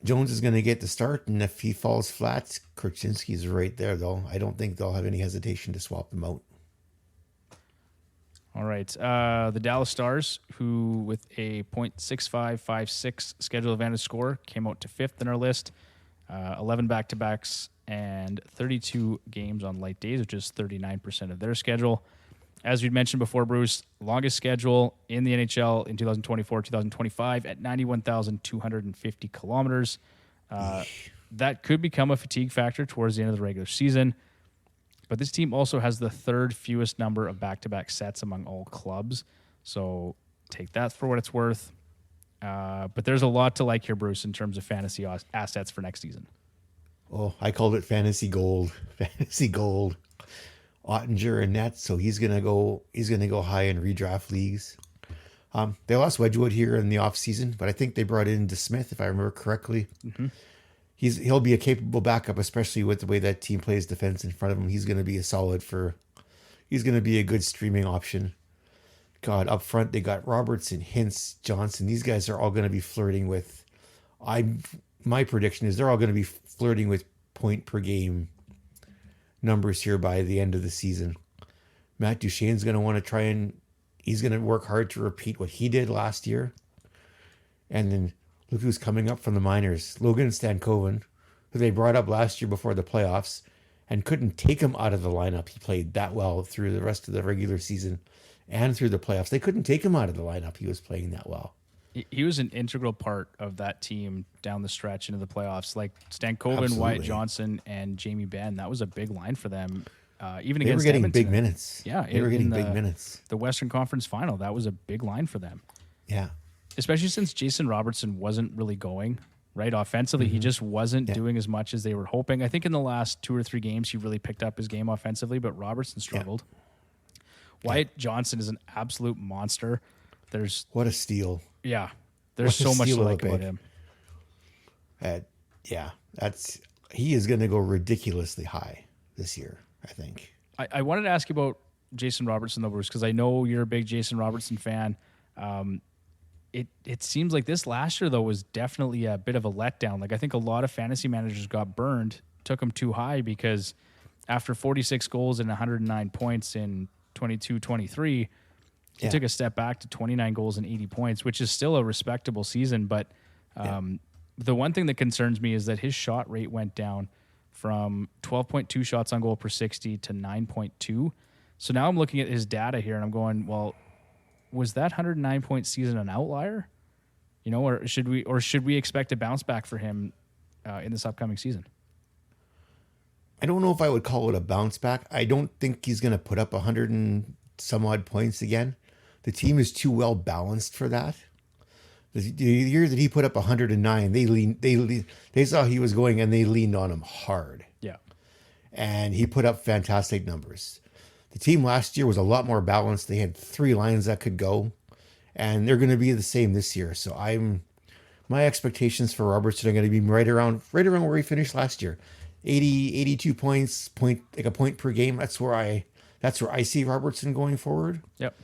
Jones is going to get the start, and if he falls flat, Korchinski is right there, though. I don't think they'll have any hesitation to swap him out. All right. The Dallas Stars, who with a .6556 schedule advantage score, came out to fifth in our list. 11 back-to-backs and 32 games on light days, which is 39% of their schedule. As we'd mentioned before, Bruce, longest schedule in the NHL in 2024-2025 at 91,250 kilometers. That could become a fatigue factor towards the end of the regular season. But this team also has the third fewest number of back-to-back sets among all clubs. So take that for what it's worth. But there's a lot to like here, Bruce, in terms of fantasy assets for next season. Oh, I called it fantasy gold. Fantasy gold. Ottinger and net, so he's gonna go high in redraft leagues. They lost Wedgwood here in the offseason, but I think they brought in DeSmith, if I remember correctly. Mm-hmm. He'll be a capable backup, especially with the way that team plays defense in front of him. He's gonna be he's gonna be a good streaming option. God, up front they got Robertson, Hintz, Johnson. These guys are all gonna be flirting with my prediction is they're all gonna be flirting with point per game numbers here by the end of the season. Matt Duchene's going to want to he's going to work hard to repeat what he did last year. And then look who's coming up from the minors. Logan Stankoven, who they brought up last year before the playoffs and couldn't take him out of the lineup. He played that well through the rest of the regular season and through the playoffs. They couldn't take him out of the lineup. He was playing that well. He was an integral part of that team down the stretch into the playoffs. Like Stankoven, Absolutely. Wyatt Johnson, and Jamie Benn. That was a big line for them. Even they against were getting Edmonton. big minutes. Yeah, they were getting big minutes. The Western Conference Final, that was a big line for them. Yeah. Especially since Jason Robertson wasn't really going, right? Offensively, he just wasn't doing as much as they were hoping. I think in the last 2 or 3 games, he really picked up his game offensively, but Robertson struggled. Yeah. Wyatt Johnson is an absolute monster. What a steal. Yeah. There's so much to like about him. He is going to go ridiculously high this year, I think. I wanted to ask you about Jason Robertson, though, Bruce, because I know you're a big Jason Robertson fan. It seems like this last year, though, was definitely a bit of a letdown. Like, I think a lot of fantasy managers got burned, took him too high, because after 46 goals and 109 points in 22-23, he took a step back to 29 goals and 80 points, which is still a respectable season. But the one thing that concerns me is that his shot rate went down from 12.2 shots on goal per 60 to 9.2. So now I'm looking at his data here and I'm going, well, was that 109-point season an outlier? Or should we expect a bounce back for him in this upcoming season? I don't know if I would call it a bounce back. I don't think he's going to put up 100 and some odd points again. The team is too well balanced for that. The year that he put up 109, they saw he was going and they leaned on him hard. Yeah. And he put up fantastic numbers. The team last year was a lot more balanced. They had 3 lines that could go, and they're going to be the same this year. So my expectations for Robertson are going to be right around where he finished last year. 80, 82 points, like a point per game. That's where I see Robertson going forward. Yep.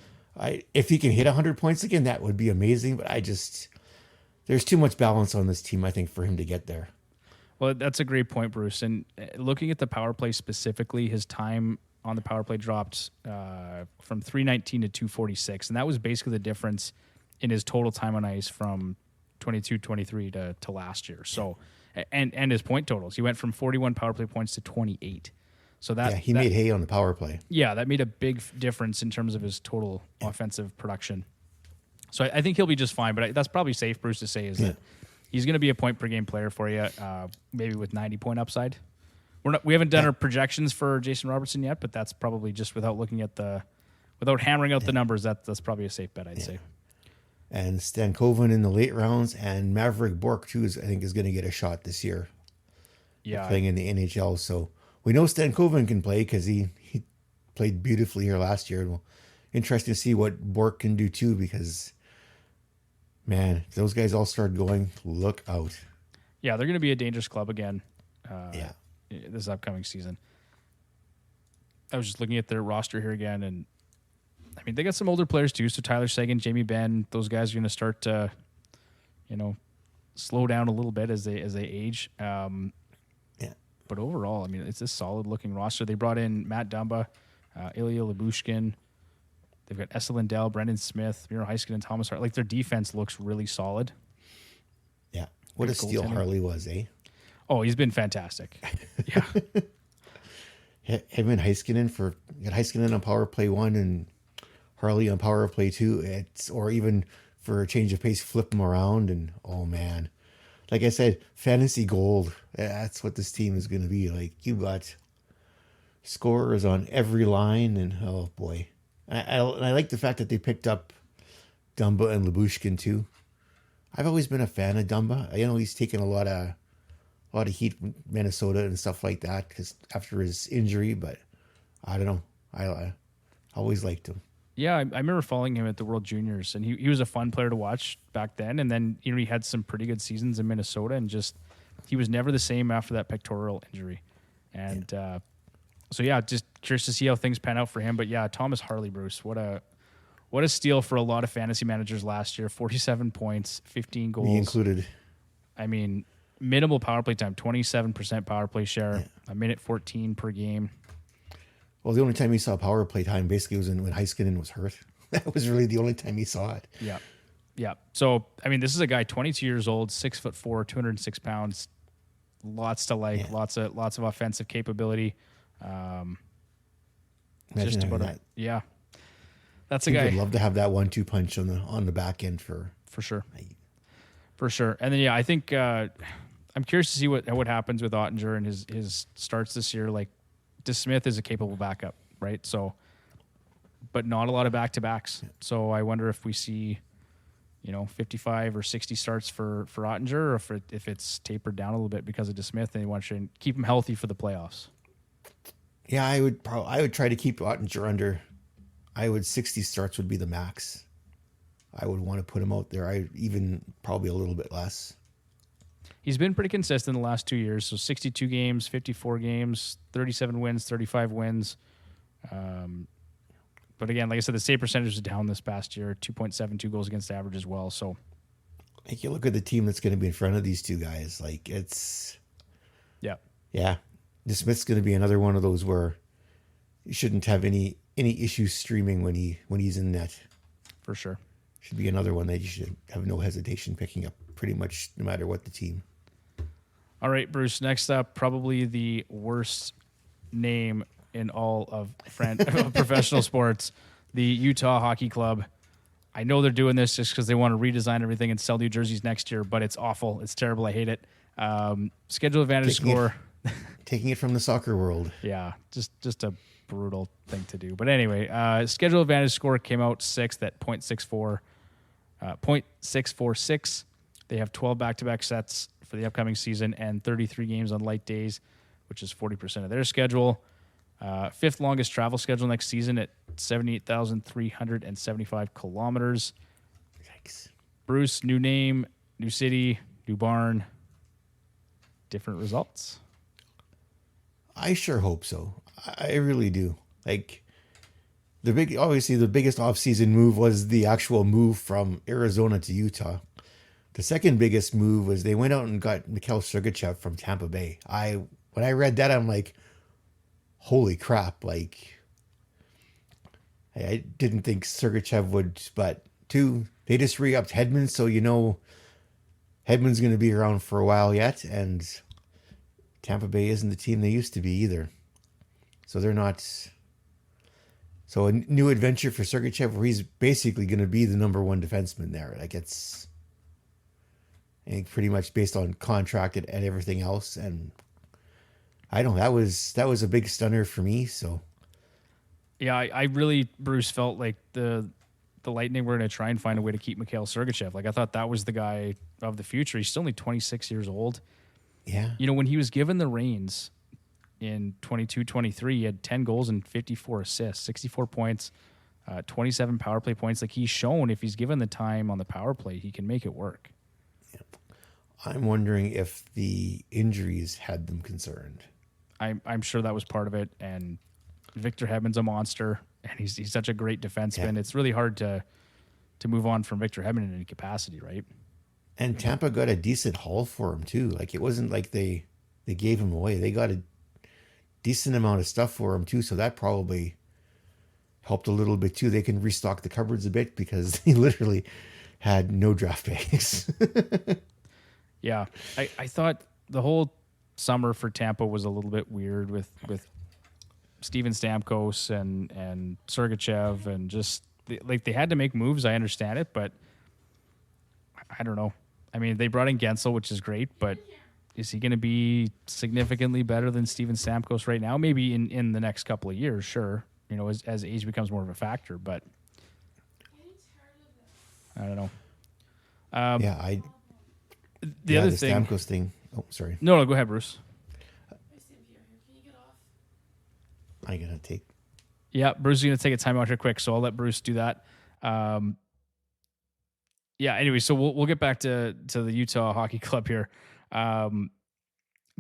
If he can hit 100 points again, that would be amazing. But there's too much balance on this team, I think, for him to get there. Well, that's a great point, Bruce. And looking at the power play specifically, his time on the power play dropped from 319 to 246. And that was basically the difference in his total time on ice from 22-23 to last year. So, and his point totals. He went from 41 power play points to 28. So he made hay on the power play. Yeah, that made a big difference in terms of his total offensive production. So I think he'll be just fine. But that's probably safe, Bruce, to say is that he's going to be a point per game player for you, maybe with 90-point upside. We haven't done our projections for Jason Robertson yet, but that's probably just without hammering out the numbers. That's probably a safe bet, I'd say. And Stankoven in the late rounds, and Maverick Bork too I think is going to get a shot this year. Yeah, playing in the NHL. So we know Stankoven can play because he played beautifully here last year. Well, interesting to see what Bork can do too, because man, if those guys all start going, look out. Yeah, they're going to be a dangerous club again. This upcoming season. I was just looking at their roster here again, and I mean, they got some older players too. So Tyler Seguin, Jamie Benn, those guys are going to start to, slow down a little bit as they age. But overall, I mean, it's a solid looking roster. They brought in Matt Dumba, Ilya Lyubushkin. They've got Esa Lindell, Brendan Smith, Miro Heiskanen, and Thomas Hart. Like, their defense looks really solid. Yeah, what a steal Harley was, eh? Oh, he's been fantastic. Yeah. Him and Heiskanen got Heiskanen on power play 1 and Harley on power play 2. Or even for a change of pace, flip them around, and oh man, like I said, fantasy gold. That's what this team is going to be. Like, you got scorers on every line, and oh boy, I like the fact that they picked up Dumba and Lyubushkin too. I've always been a fan of Dumba. He's taken a lot of heat from Minnesota and stuff like that because after his injury, but I don't know. I always liked him. Yeah, I remember following him at the World Juniors, and he was a fun player to watch back then. And then he had some pretty good seasons in Minnesota, and he was never the same after that pectoral injury. And just curious to see how things pan out for him. But yeah, Thomas Harley, Bruce, what a steal for a lot of fantasy managers last year. 47 points, 15 goals, me included. I mean, minimal power play time, 27% power play share, a minute 14 per game. Well, the only time he saw power play time basically was when Heiskanen was hurt. That was really the only time he saw it. Yeah. Yeah. So, I mean, this is a guy 22 years old, 6'4", 206 pounds, lots to like, lots of offensive capability. Just about that. Yeah. That's a guy. I'd love to have that 1-2 punch on the back end for sure. For sure. And then I think I'm curious to see what happens with Ottinger and his starts this year. Like, DeSmith is a capable backup, right? So, but not a lot of back-to-backs. So I wonder if we see, 55 or 60 starts for Ottinger, or if it's tapered down a little bit because of DeSmith, and you want to keep him healthy for the playoffs. Yeah, I would try to keep Ottinger under. 60 starts would be the max. I would want to put him out there. Even probably a little bit less. He's been pretty consistent the last 2 years. So 62 games, 54 games, 37 wins, 35 wins. But again, like I said, the save percentage was down this past year, 2.72 goals against average as well. So, like, you look at the team that's going to be in front of these two guys. Like, it's yeah. DeSmith's going to be another one of those where you shouldn't have any issues streaming when he's in net. For sure, should be another one that you should have no hesitation picking up, pretty much no matter what the team. All right, Bruce. Next up, probably the worst name in all of professional sports, the Utah Hockey Club. I know they're doing this just because they want to redesign everything and sell new jerseys next year, but it's awful. It's terrible. I hate it. Schedule advantage score. Taking it from the soccer world. Yeah, just a brutal thing to do. But anyway, schedule advantage score came out sixth at 0.646. They have 12 back-to-back sets for the upcoming season and 33 games on light days, which is 40% of their schedule. Fifth longest travel schedule next season at 78,375 kilometers. Yikes. Bruce, new name, new city, new barn, different results. I sure hope so. I really do. Like obviously the biggest offseason move was the actual move from Arizona to Utah. The second biggest move was they went out and got Mikhail Sergachev from Tampa Bay. When I read that, I'm like, holy crap! Like, I didn't think Sergachev would, but two, they just re-upped Hedman, so Hedman's going to be around for a while yet, and Tampa Bay isn't the team they used to be either. So they're not. So a new adventure for Sergachev, where he's basically going to be the number one defenseman there. Like it's, I think, pretty much based on contract and everything else. And I don't. That was a big stunner for me. So yeah, I really, Bruce, felt like the Lightning were going to try and find a way to keep Mikhail Sergachev. Like I thought that was the guy of the future. He's still only 26 years old. yeah, When he was given the reins in 22-23, he had 10 goals and 54 assists, 64 points, 27 power play points. Like he's shown if he's given the time on the power play, he can make it work. I'm wondering if the injuries had them concerned. I'm sure that was part of it. And Victor Hedman's a monster, and he's such a great defenseman. Yeah. It's really hard to move on from Victor Hedman in any capacity, right? And Tampa got a decent haul for him too. Like it wasn't like they gave him away. They got a decent amount of stuff for him too. So that probably helped a little bit too. They can restock the cupboards a bit because they literally had no draft picks. Yeah, I thought the whole summer for Tampa was a little bit weird with Steven Stamkos and Sergachev and just like they had to make moves. I understand it, but I don't know. I mean, they brought in Gensel, which is great, but is he going to be significantly better than Steven Stamkos right now? Maybe in the next couple of years, sure. As age becomes more of a factor, but I don't know. Yeah, The other thing, Stamkos thing. Oh, sorry. no, go ahead, Bruce. I gotta take. Yeah, Bruce is going to take a timeout here quick, so I'll let Bruce do that. Yeah, anyway, so we'll get back to the Utah Hockey Club here.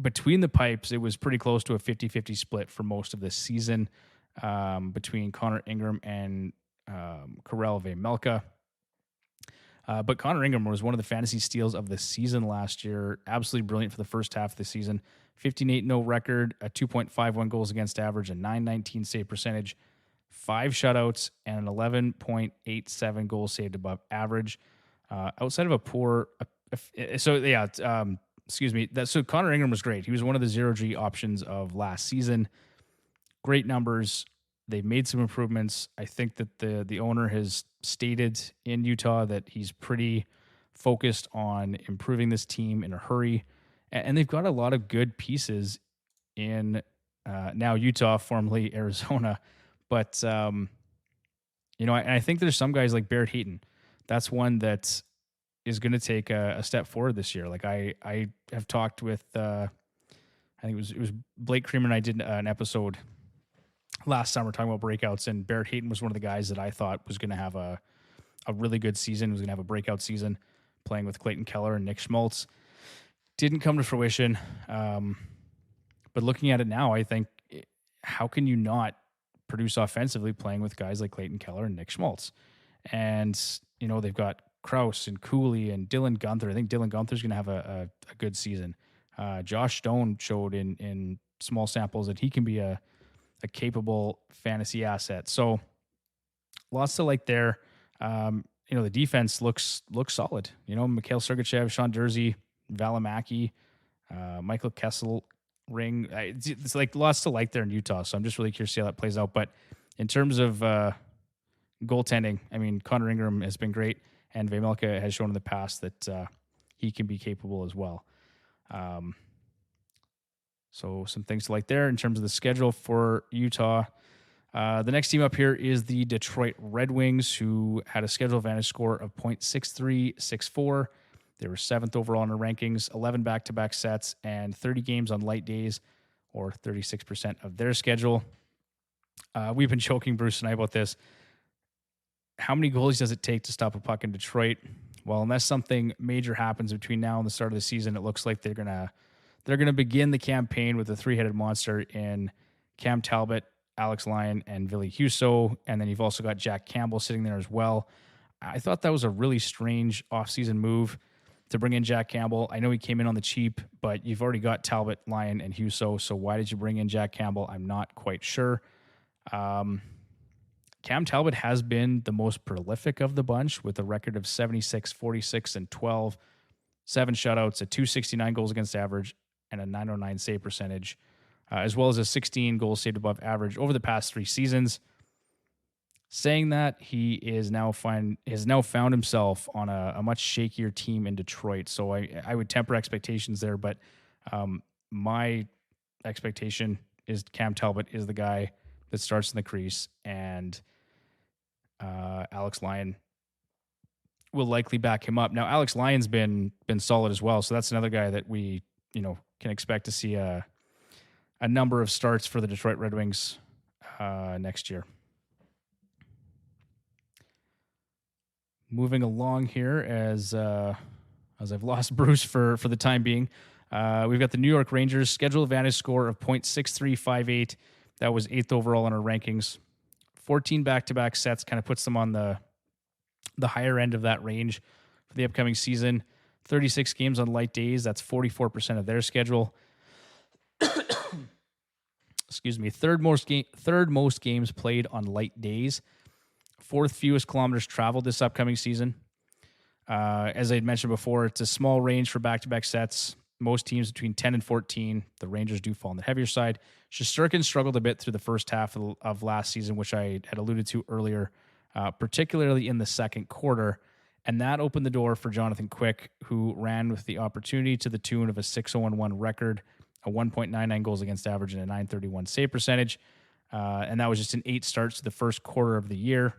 Between the pipes, it was pretty close to a 50-50 split for most of this season between Connor Ingram and Karel Vejmelka. But Connor Ingram was one of the fantasy steals of the season last year. Absolutely brilliant for the first half of the season. 15-8-0 record, a 2.51 goals against average, a 919 save percentage, 5 shutouts, and an 11.87 goals saved above average. Outside of a poor, so Connor Ingram was great. He was one of the 0G options of last season. Great numbers. They've made some improvements. I think that the owner has stated in Utah that he's pretty focused on improving this team in a hurry. And they've got a lot of good pieces in now Utah, formerly Arizona. But, I think there's some guys like Barrett Hayton. That's one that is going to take a step forward this year. Like I have talked with, I think it was Blake Creamer and I did an episode last summer talking about breakouts, and Barrett Hayton was one of the guys that I thought was going to have a really good season, was going to have a breakout season playing with Clayton Keller and Nick Schmaltz. Didn't come to fruition. But looking at it now, I think, how can you not produce offensively playing with guys like Clayton Keller and Nick Schmaltz? And, they've got Krause and Cooley and Dylan Gunther. I think Dylan Gunther's going to have a good season. Josh Stone showed in small samples that he can be a capable fantasy asset. So lots to like there. The defense looks solid. Mikhail Sergachev, Sean Durzi, Valimaki, Michael Kessel, Ring. It's like lots to like there in Utah. So I'm just really curious to see how that plays out. But in terms of goaltending, I mean, Connor Ingram has been great, and Vejmelka has shown in the past that he can be capable as well. So some things to like there in terms of the schedule for Utah. The next team up here is the Detroit Red Wings, who had a schedule advantage score of .6364. They were 7th overall in the rankings, 11 back-to-back sets, and 30 games on light days, or 36% of their schedule. We've been joking, Bruce and I, about this. How many goalies does it take to stop a puck in Detroit? Well, unless something major happens between now and the start of the season, it looks like they're gonna begin the campaign with a three-headed monster in Cam Talbot, Alex Lyon, and Ville Husso. And then you've also got Jack Campbell sitting there as well. I thought that was a really strange offseason move to bring in Jack Campbell. I know he came in on the cheap, but you've already got Talbot, Lyon, and Husso. So why did you bring in Jack Campbell? I'm not quite sure. Cam Talbot has been the most prolific of the bunch with a record of 76, 46, and 12, 7 shutouts, a 269 goals against average, and a 909 save percentage, as well as a 16 goals saved above average over the past 3 seasons. Saying that, he has now found himself on a much shakier team in Detroit. So I would temper expectations there, but my expectation is Cam Talbot is the guy that starts in the crease, and Alex Lyon will likely back him up. Now, Alex Lyon's been solid as well, so that's another guy that we can expect to see a number of starts for the Detroit Red Wings next year. Moving along here, as I've lost Bruce for the time being, we've got the New York Rangers schedule advantage score of .6358. That was 8th overall in our rankings. 14 back-to-back sets kind of puts them on the higher end of that range for the upcoming season. 36 games on light days. That's 44% of their schedule. Excuse me. Third most games played on light days. 4th fewest kilometers traveled this upcoming season. As I had mentioned before, it's a small range for back-to-back sets. Most teams between 10 and 14. The Rangers do fall on the heavier side. Shesterkin struggled a bit through the first half of last season, which I had alluded to earlier, particularly in the second quarter. And that opened the door for Jonathan Quick, who ran with the opportunity to the tune of a 6-0-1 record, a 1.99 goals against average, and a 931 save percentage. And that was just in 8 starts to the first quarter of the year.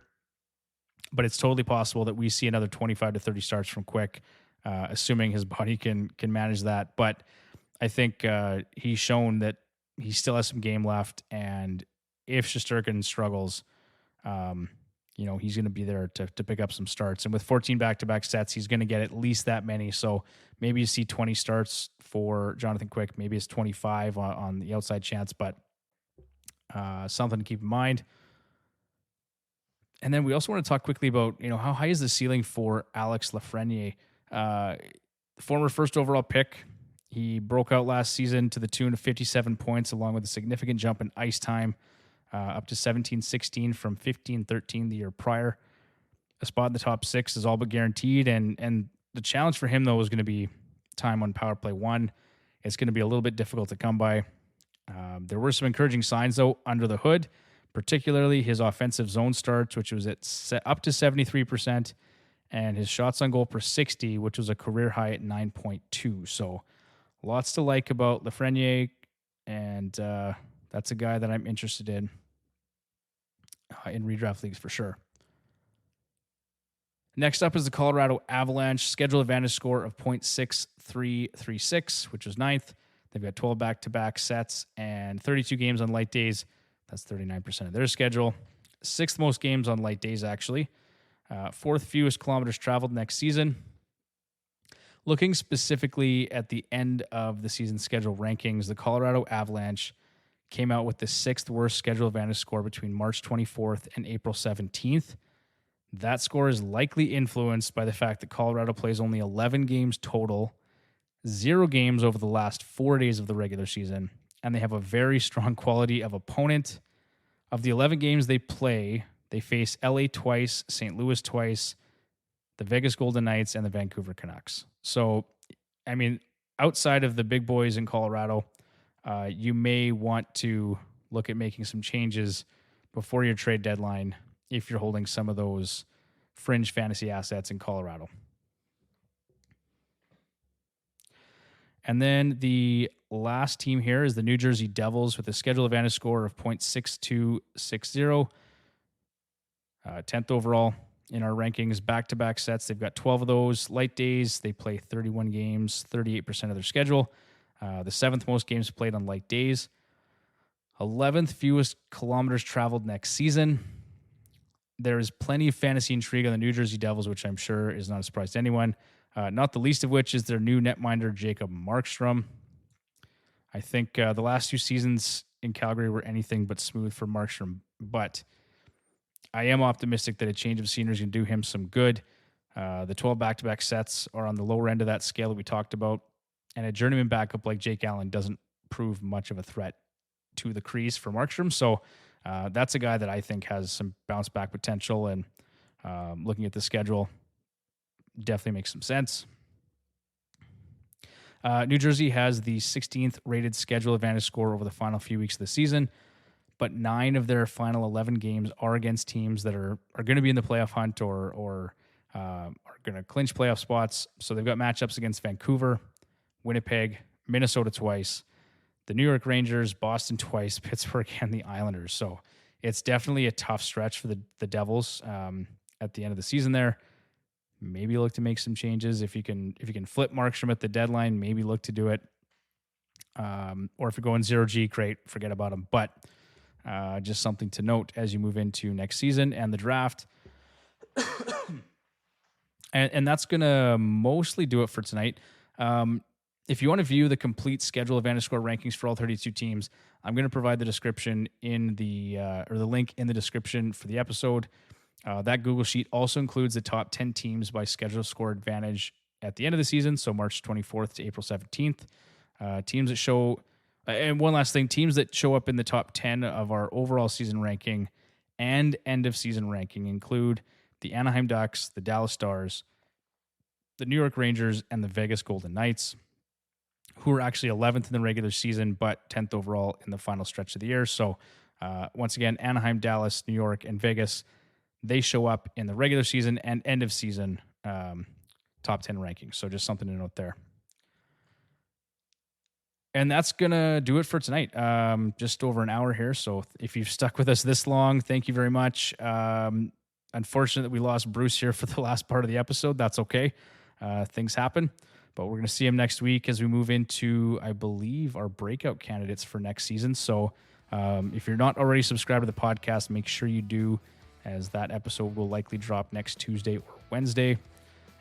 But it's totally possible that we see another 25 to 30 starts from Quick, assuming his body can manage that. But I think he's shown that he still has some game left, and if Shesterkin struggles, he's going to be there to pick up some starts. And with 14 back-to-back sets, he's going to get at least that many. So maybe you see 20 starts for Jonathan Quick. Maybe it's 25 on the outside chance, but something to keep in mind. And then we also want to talk quickly about, how high is the ceiling for Alex Lafreniere, former first overall pick. He broke out last season to the tune of 57 points, along with a significant jump in ice time, up to 17-16 from 15-13 the year prior. A spot in the top 6 is all but guaranteed, and the challenge for him, though, is going to be time on power play 1. It's going to be a little bit difficult to come by. There were some encouraging signs, though, under the hood, particularly his offensive zone starts, which was at up to 73%, and his shots on goal per 60, which was a career high at 9.2. So lots to like about Lafreniere, and that's a guy that I'm interested in redraft leagues for sure. Next up is the Colorado Avalanche schedule advantage score of .6336, which was 9th. They've got 12 back-to-back sets and 32 games on light days. That's 39% of their schedule. 6th most games on light days, actually. 4th fewest kilometers traveled next season. Looking specifically at the end of the season schedule rankings, the Colorado Avalanche came out with the 6th worst schedule advantage score between March 24th and April 17th. That score is likely influenced by the fact that Colorado plays only 11 games total, 0 games over the last 4 days of the regular season, and they have a very strong quality of opponent. Of the 11 games they play, they face LA twice, St. Louis twice, the Vegas Golden Knights, and the Vancouver Canucks. So, outside of the big boys in Colorado, you may want to look at making some changes before your trade deadline if you're holding some of those fringe fantasy assets in Colorado. And then the last team here is the New Jersey Devils with a schedule advantage score of .6260. 10th overall in our rankings, back-to-back sets. They've got 12 of those. Light days, they play 31 games, 38% of their schedule. The 7th most games played on light days. 11th fewest kilometers traveled next season. There is plenty of fantasy intrigue on the New Jersey Devils, which I'm sure is not a surprise to anyone. Not the least of which is their new netminder, Jacob Markstrom. I think the last 2 seasons in Calgary were anything but smooth for Markstrom, but I am optimistic that a change of scenery can do him some good. The 12 back-to-back sets are on the lower end of that scale that we talked about, and a journeyman backup like Jake Allen doesn't prove much of a threat to the crease for Markstrom. So that's a guy that I think has some bounce-back potential, and looking at the schedule, definitely makes some sense. New Jersey has the 16th rated schedule advantage score over the final few weeks of the season, but 9 of their final 11 games are against teams that are going to be in the playoff hunt or are going to clinch playoff spots. So they've got matchups against Vancouver, Winnipeg, Minnesota twice, the New York Rangers, Boston twice, Pittsburgh, and the Islanders. So it's definitely a tough stretch for the Devils at the end of the season there. Maybe look to make some changes. If you can flip Markstrom at the deadline, maybe look to do it. Or if you're going 0G, great, forget about him. But just something to note as you move into next season and the draft. and that's going to mostly do it for tonight. If you want to view the complete schedule advantage score rankings for all 32 teams, I'm going to provide the description in the or the link in the description for the episode. That Google Sheet also includes the top 10 teams by schedule score advantage at the end of the season, so March 24th to April 17th. Teams that show, and one last thing, teams that show up in the top 10 of our overall season ranking and end of season ranking include the Anaheim Ducks, the Dallas Stars, the New York Rangers, and the Vegas Golden Knights, who are actually 11th in the regular season, but 10th overall in the final stretch of the year. So once again, Anaheim, Dallas, New York, and Vegas, they show up in the regular season and end of season top 10 rankings. So just something to note there. And that's going to do it for tonight. Just over an hour here. So if you've stuck with us this long, thank you very much. Unfortunate that we lost Bruce here for the last part of the episode. That's okay. Things happen. But we're going to see him next week as we move into, I believe, our breakout candidates for next season. So if you're not already subscribed to the podcast, make sure you do, as that episode will likely drop next Tuesday or Wednesday.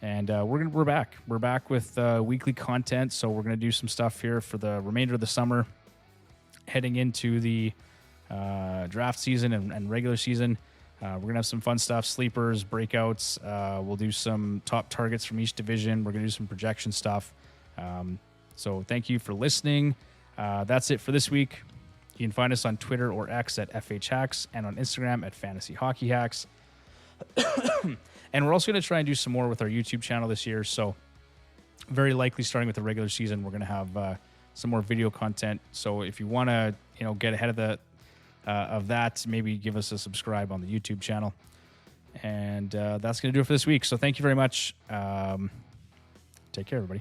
And we're back. We're back with weekly content. So we're going to do some stuff here for the remainder of the summer, heading into the draft season and regular season. We're going to have some fun stuff, sleepers, breakouts. We'll do some top targets from each division. We're going to do some projection stuff. So thank you for listening. That's it for this week. You can find us on Twitter or X at FHHacks and on Instagram at Fantasy Hockey Hacks. And we're also going to try and do some more with our YouTube channel this year. So very likely starting with the regular season, we're going to have some more video content. So if you want to, get ahead of that, maybe give us a subscribe on the YouTube channel. And that's going to do it for this week. So thank you very much. Take care, everybody.